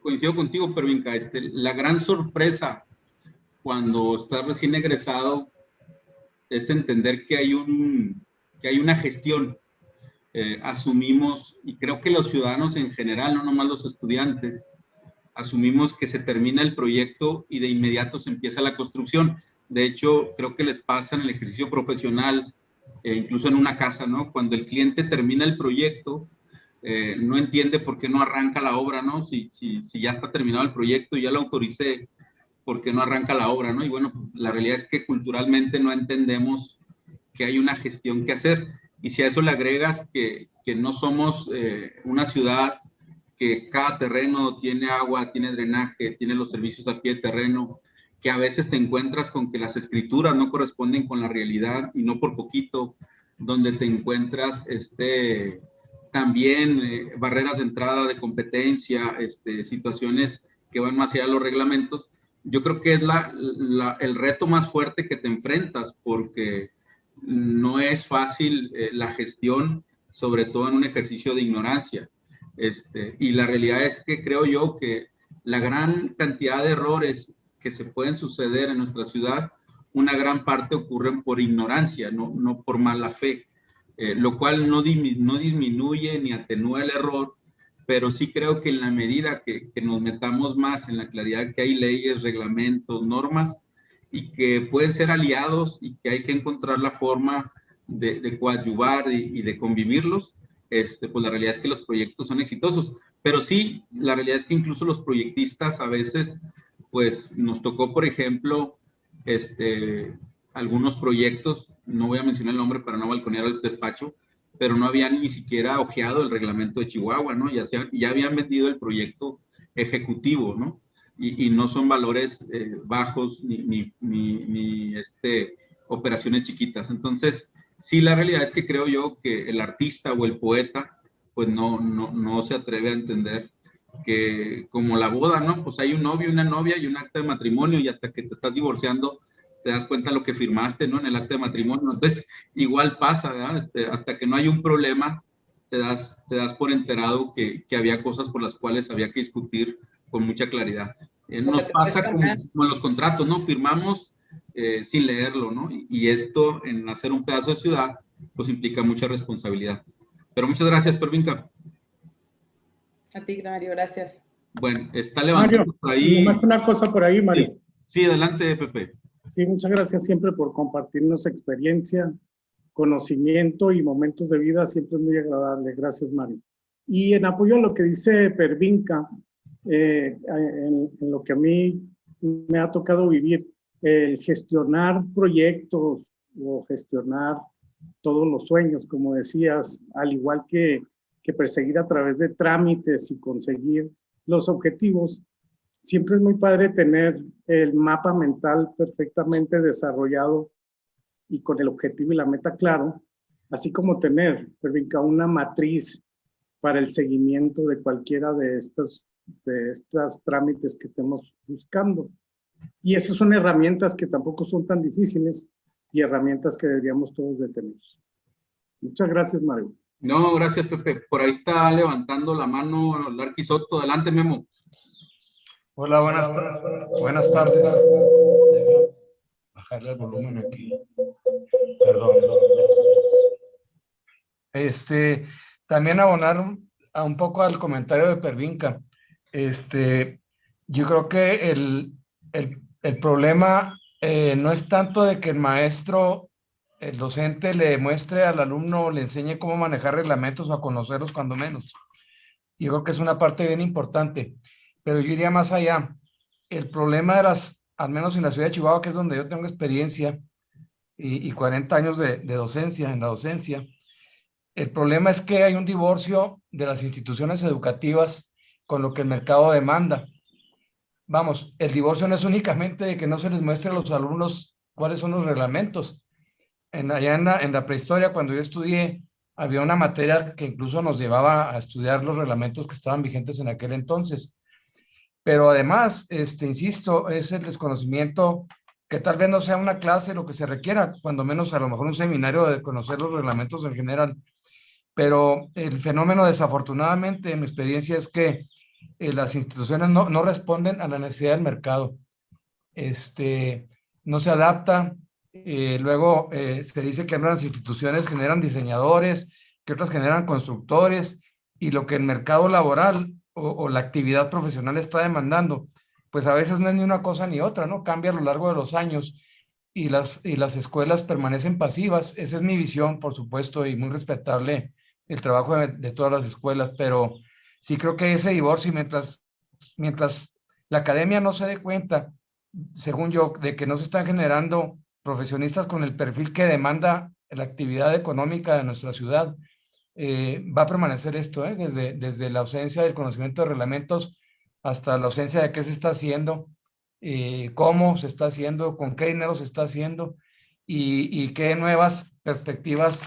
coincido contigo, Pervinca, la gran sorpresa cuando estás recién egresado es entender que hay una gestión asumimos, y creo que los ciudadanos en general, no nomás los estudiantes, asumimos que se termina el proyecto y de inmediato se empieza la construcción. De hecho, creo que les pasa en el ejercicio profesional, incluso en una casa, ¿no? Cuando el cliente termina el proyecto, no entiende por qué no arranca la obra, ¿no? Si ya está terminado el proyecto, ya lo autoricé, ¿por qué no arranca la obra, ¿no? Y bueno, la realidad es que culturalmente no entendemos que hay una gestión que hacer. Y si a eso le agregas que no somos una ciudad que cada terreno tiene agua, tiene drenaje, tiene los servicios a pie de terreno, que a veces te encuentras con que las escrituras no corresponden con la realidad y no por poquito, donde te encuentras también barreras de entrada de competencia, situaciones que van más allá de los reglamentos. Yo creo que es el reto más fuerte que te enfrentas, porque no es fácil la gestión, sobre todo en un ejercicio de ignorancia. Y la realidad es que creo yo que la gran cantidad de errores que se pueden suceder en nuestra ciudad, una gran parte ocurren por ignorancia, no por mala fe, lo cual no disminuye ni atenúa el error, pero sí creo que en la medida que nos metamos más en la claridad que hay leyes, reglamentos, normas, y que pueden ser aliados y que hay que encontrar la forma de coadyuvar y de convivirlos, pues la realidad es que los proyectos son exitosos. Pero sí, la realidad es que incluso los proyectistas a veces, pues nos tocó, por ejemplo, algunos proyectos, no voy a mencionar el nombre para no balconear el despacho, pero no habían ni siquiera ojeado el reglamento de Chihuahua, ¿no? Ya habían vendido el proyecto ejecutivo, ¿no? Y no son valores bajos ni operaciones chiquitas. Entonces, sí, la realidad es que creo yo que el artista o el poeta, pues no se atreve a entender que como la boda, ¿no? Pues hay un novio, una novia y un acta de matrimonio, y hasta que te estás divorciando te das cuenta de lo que firmaste, ¿no? En el acta de matrimonio. Entonces, igual pasa, ¿verdad? Hasta que no hay un problema, te das por enterado que había cosas por las cuales había que discutir con mucha claridad. Nos pasa como en los contratos, ¿no? Firmamos sin leerlo, ¿no? Y esto, en hacer un pedazo de ciudad, pues implica mucha responsabilidad. Pero muchas gracias, Pervinca. A ti, Mario, gracias. Bueno, está levantando Mario, por ahí. nomás una cosa por ahí, Mario. Sí, adelante, Pepe. Sí, muchas gracias siempre por compartirnos experiencia, conocimiento y momentos de vida. Siempre es muy agradable. Gracias, Mario. Y en apoyo a lo que dice Pervinca, en lo que a mí me ha tocado vivir, el gestionar proyectos o gestionar todos los sueños, como decías, al igual que perseguir a través de trámites y conseguir los objetivos, siempre es muy padre tener el mapa mental perfectamente desarrollado y con el objetivo y la meta claro, así como tener, Pervinca, una matriz para el seguimiento de cualquiera de estos trámites que estemos buscando. Y esas son herramientas que tampoco son tan difíciles y herramientas que deberíamos todos de tener. Muchas gracias, Mario. No, gracias, Pepe. Por ahí está levantando la mano Larky Soto. Adelante, Memo. Hola, buenas tardes. Dejo bajarle el volumen aquí. Perdón. También abonar un poco al comentario de Pervinca. Yo creo que el problema no es tanto de que el maestro, el docente le demuestre al alumno o le enseñe cómo manejar reglamentos o a conocerlos cuando menos. Yo creo que es una parte bien importante. Pero yo iría más allá. El problema de al menos en la ciudad de Chihuahua, que es donde yo tengo experiencia y 40 años de docencia, en la docencia, el problema es que hay un divorcio de las instituciones educativas con lo que el mercado demanda. Vamos, el divorcio no es únicamente de que no se les muestre a los alumnos cuáles son los reglamentos. Allá en la prehistoria, cuando yo estudié, había una materia que incluso nos llevaba a estudiar los reglamentos que estaban vigentes en aquel entonces. Pero además, insisto, es el desconocimiento, que tal vez no sea una clase lo que se requiera, cuando menos a lo mejor un seminario de conocer los reglamentos en general. Pero el fenómeno, desafortunadamente, en mi experiencia, es que las instituciones no responden a la necesidad del mercado. No se adapta. Luego se dice que las instituciones generan diseñadores, que otras generan constructores, y lo que el mercado laboral o la actividad profesional está demandando, pues a veces no es ni una cosa ni otra, ¿no? Cambia a lo largo de los años y las escuelas permanecen pasivas. Esa es mi visión, por supuesto, y muy respetable el trabajo de todas las escuelas, pero sí creo que ese divorcio, mientras la academia no se dé cuenta, según yo, de que no se están generando profesionistas con el perfil que demanda la actividad económica de nuestra ciudad, va a permanecer esto, desde la ausencia del conocimiento de reglamentos hasta la ausencia de qué se está haciendo, cómo se está haciendo, con qué dinero se está haciendo y qué nuevas perspectivas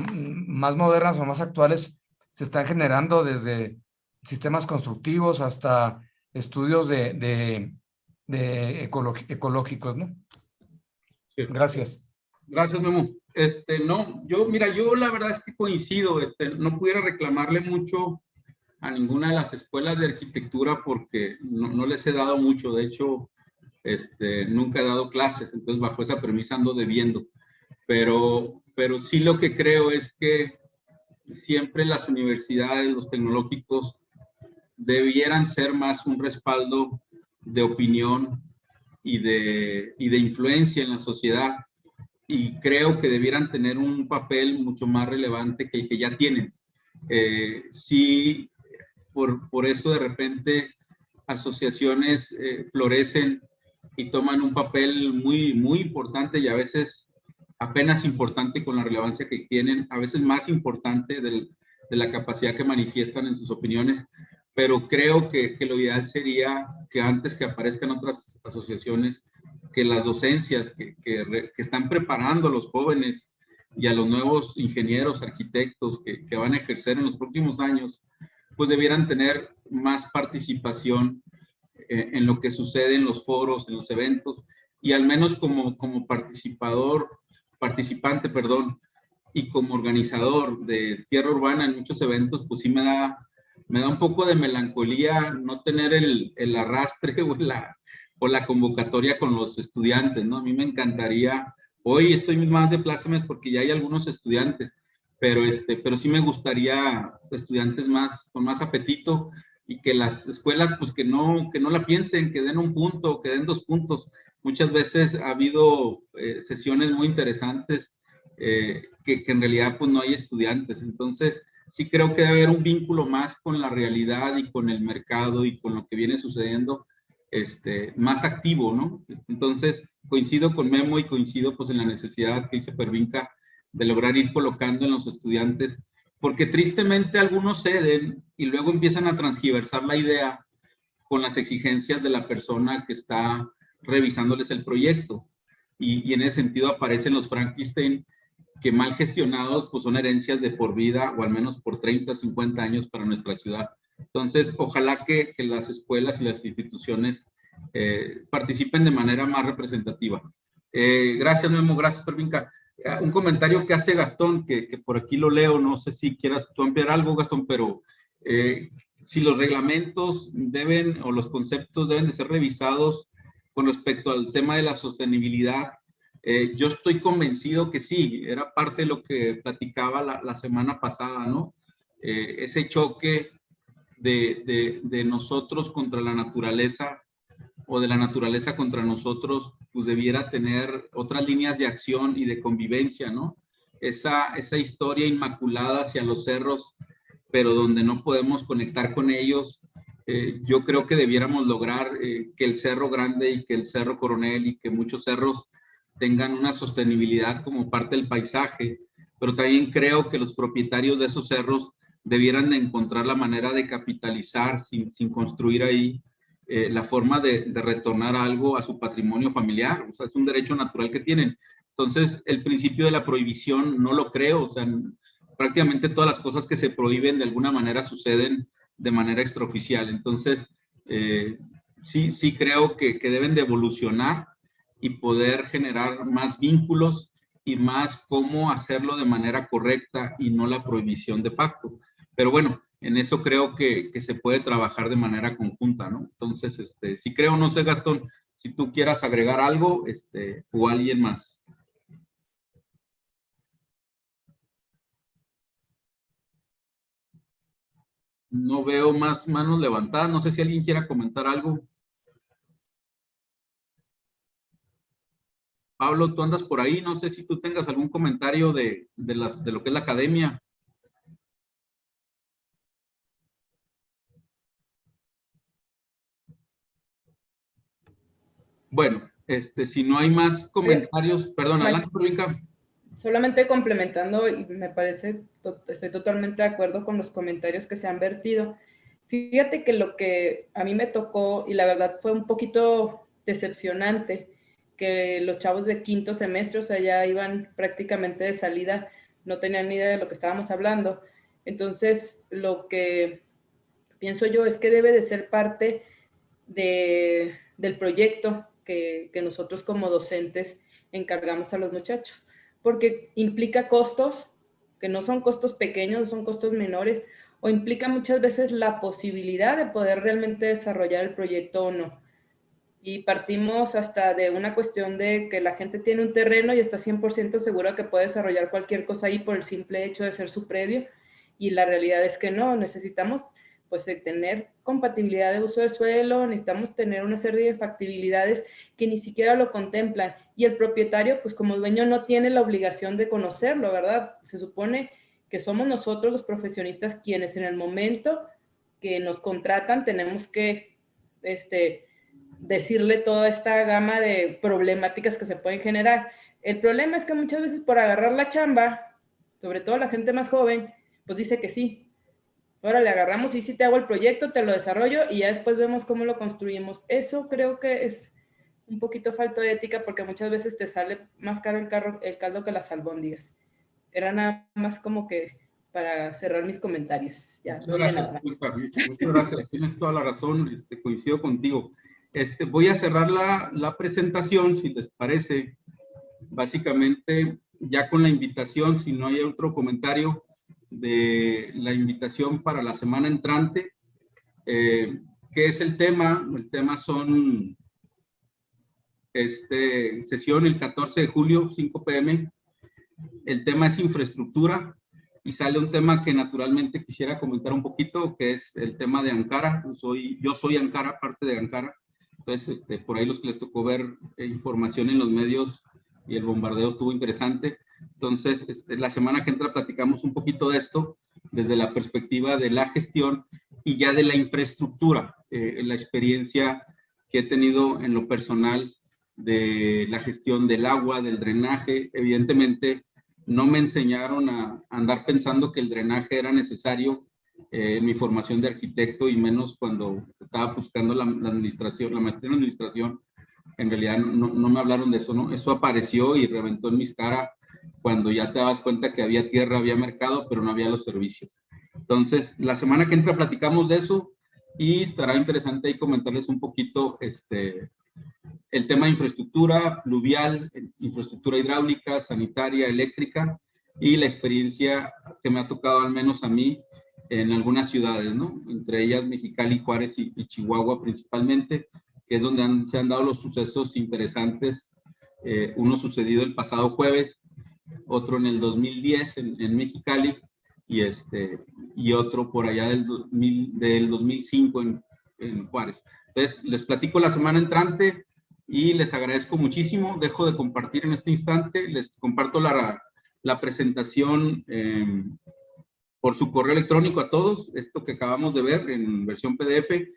más modernas o más actuales se están generando, desde sistemas constructivos hasta estudios ecológicos, ¿no? Sí. Gracias. Gracias, Memo. No, mira, yo la verdad es que coincido, no pudiera reclamarle mucho a ninguna de las escuelas de arquitectura porque no les he dado mucho. De hecho, nunca he dado clases, entonces bajo esa premisa ando debiendo. Pero sí lo que creo es que siempre las universidades, los tecnológicos, debieran ser más un respaldo de opinión y de influencia en la sociedad. Y creo que debieran tener un papel mucho más relevante que el que ya tienen. Sí, por eso de repente asociaciones florecen y toman un papel muy, muy importante, y a veces apenas importante con la relevancia que tienen, a veces más importante de la capacidad que manifiestan en sus opiniones. Pero creo que lo ideal sería que antes que aparezcan otras asociaciones, que las docencias que están preparando a los jóvenes y a los nuevos ingenieros, arquitectos que van a ejercer en los próximos años, pues debieran tener más participación en lo que sucede en los foros, en los eventos, y al menos como participante, y como organizador de tierra urbana en muchos eventos, pues sí me da un poco de melancolía no tener el arrastre o la convocatoria con los estudiantes, ¿no? A mí me encantaría, hoy estoy más de plácemes porque ya hay algunos estudiantes, pero sí me gustaría estudiantes con más apetito, y que las escuelas, pues que no la piensen, que den un punto, que den 2 puntos. Muchas veces ha habido sesiones muy interesantes que en realidad pues no hay estudiantes. Entonces, sí creo que debe haber un vínculo más con la realidad y con el mercado y con lo que viene sucediendo, más activo, ¿no? Entonces, coincido con Memo y coincido pues en la necesidad que dice Pervinca de lograr ir colocando en los estudiantes, porque tristemente algunos ceden y luego empiezan a transgiversar la idea con las exigencias de la persona que está revisándoles el proyecto. Y en ese sentido aparecen los Frankenstein, que mal gestionados pues son herencias de por vida, o al menos por 30, 50 años para nuestra ciudad. Entonces, ojalá que las escuelas y las instituciones participen de manera más representativa. Gracias, Memo, gracias, Pervinca. Un comentario que hace Gastón, que por aquí lo leo, no sé si quieras tú ampliar algo, Gastón, pero si los reglamentos o los conceptos deben de ser revisados con respecto al tema de la sostenibilidad. Yo estoy convencido que sí, era parte de lo que platicaba la semana pasada, ¿no? Ese choque de nosotros contra la naturaleza, o de la naturaleza contra nosotros, pues debiera tener otras líneas de acción y de convivencia, ¿no? Esa historia inmaculada hacia los cerros, pero donde no podemos conectar con ellos. Yo creo que debiéramos lograr que el Cerro Grande y que el Cerro Coronel y que muchos cerros tengan una sostenibilidad como parte del paisaje, pero también creo que los propietarios de esos cerros debieran de encontrar la manera de capitalizar sin construir ahí la forma de retornar algo a su patrimonio familiar. O sea, es un derecho natural que tienen. Entonces, el principio de la prohibición no lo creo. O sea, prácticamente todas las cosas que se prohíben de alguna manera suceden de manera extraoficial. Entonces, sí creo que deben de evolucionar y poder generar más vínculos y más cómo hacerlo de manera correcta y no la prohibición de facto. Pero bueno, en eso creo que se puede trabajar de manera conjunta, ¿no? Entonces, sí creo, no sé, Gastón, si tú quieras agregar algo, o alguien más. No veo más manos levantadas. No sé si alguien quiera comentar algo. Pablo, tú andas por ahí. No sé si tú tengas algún comentario de lo que es la academia. Bueno, si no hay más comentarios, perdón, adelante, Pervinca. Solamente complementando, y me parece, estoy totalmente de acuerdo con los comentarios que se han vertido. Fíjate que lo que a mí me tocó, y la verdad fue un poquito decepcionante, que los chavos de quinto semestre, o sea, ya iban prácticamente de salida, no tenían ni idea de lo que estábamos hablando. Entonces, lo que pienso yo es que debe de ser parte del proyecto que nosotros como docentes encargamos a los muchachos, porque implica costos, que no son costos pequeños, no son costos menores, o implica muchas veces la posibilidad de poder realmente desarrollar el proyecto o no. Y partimos hasta de una cuestión de que la gente tiene un terreno y está 100% segura que puede desarrollar cualquier cosa ahí por el simple hecho de ser su predio, y la realidad es que no, necesitamos pues tener compatibilidad de uso de suelo, necesitamos tener una serie de factibilidades que ni siquiera lo contemplan, y el propietario pues como dueño no tiene la obligación de conocerlo, ¿verdad? Se supone que somos nosotros los profesionistas quienes en el momento que nos contratan tenemos que decirle toda esta gama de problemáticas que se pueden generar. El problema es que muchas veces por agarrar la chamba, sobre todo la gente más joven, pues dice que sí. Ahora le agarramos y sí te hago el proyecto, te lo desarrollo y ya después vemos cómo lo construimos. Eso creo que es un poquito falta de ética porque muchas veces te sale más caro el caldo que las albóndigas. Era nada más como que para cerrar mis comentarios. Ya, muchas gracias, muchas gracias. Tienes toda la razón, coincido contigo. Voy a cerrar la presentación, si les parece, básicamente ya con la invitación, si no hay otro comentario, de la invitación para la semana entrante. ¿Qué es el tema? El tema son sesión el 14 de julio, 5 p.m. El tema es infraestructura y sale un tema que naturalmente quisiera comentar un poquito, que es el tema de Ankara. Yo soy Ankara, parte de Ankara. Entonces, por ahí los que les tocó ver información en los medios y el bombardeo estuvo interesante. Entonces, la semana que entra platicamos un poquito de esto desde la perspectiva de la gestión y ya de la infraestructura, la experiencia que he tenido en lo personal de la gestión del agua, del drenaje. Evidentemente, no me enseñaron a andar pensando que el drenaje era necesario en mi formación de arquitecto y menos cuando estaba buscando la administración, la maestría en administración. En realidad no me hablaron de eso, ¿no? Eso apareció y reventó en mis caras cuando ya te dabas cuenta que había tierra, había mercado, pero no había los servicios. Entonces, la semana que entra platicamos de eso y estará interesante ahí comentarles un poquito el tema de infraestructura pluvial, infraestructura hidráulica, sanitaria, eléctrica y la experiencia que me ha tocado al menos a mí en algunas ciudades, ¿no? Entre ellas Mexicali, Juárez y Chihuahua principalmente, que es donde se han dado los sucesos interesantes. Uno sucedido el pasado jueves, otro en el 2010 en Mexicali y otro por allá del 2005 en Juárez. Entonces, les platico la semana entrante y les agradezco muchísimo. Dejo de compartir en este instante. Les comparto la presentación por su correo electrónico a todos, esto que acabamos de ver en versión PDF.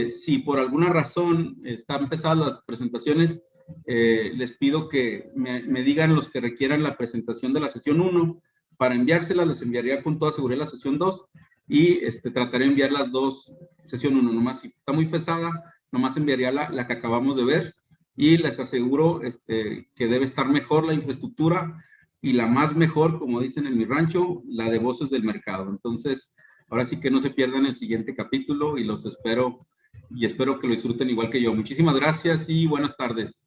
Si por alguna razón están pesadas las presentaciones, les pido que me digan los que requieran la presentación de la sesión 1 para enviárselas. Les enviaría con toda seguridad la sesión 2 y trataré de enviar las dos, sesión 1 nomás. Si está muy pesada, nomás enviaría la que acabamos de ver y les aseguro que debe estar mejor la infraestructura y la más mejor, como dicen en mi rancho, la de voces del mercado. Entonces, ahora sí que no se pierdan el siguiente capítulo y los espero y espero que lo disfruten igual que yo. Muchísimas gracias y buenas tardes.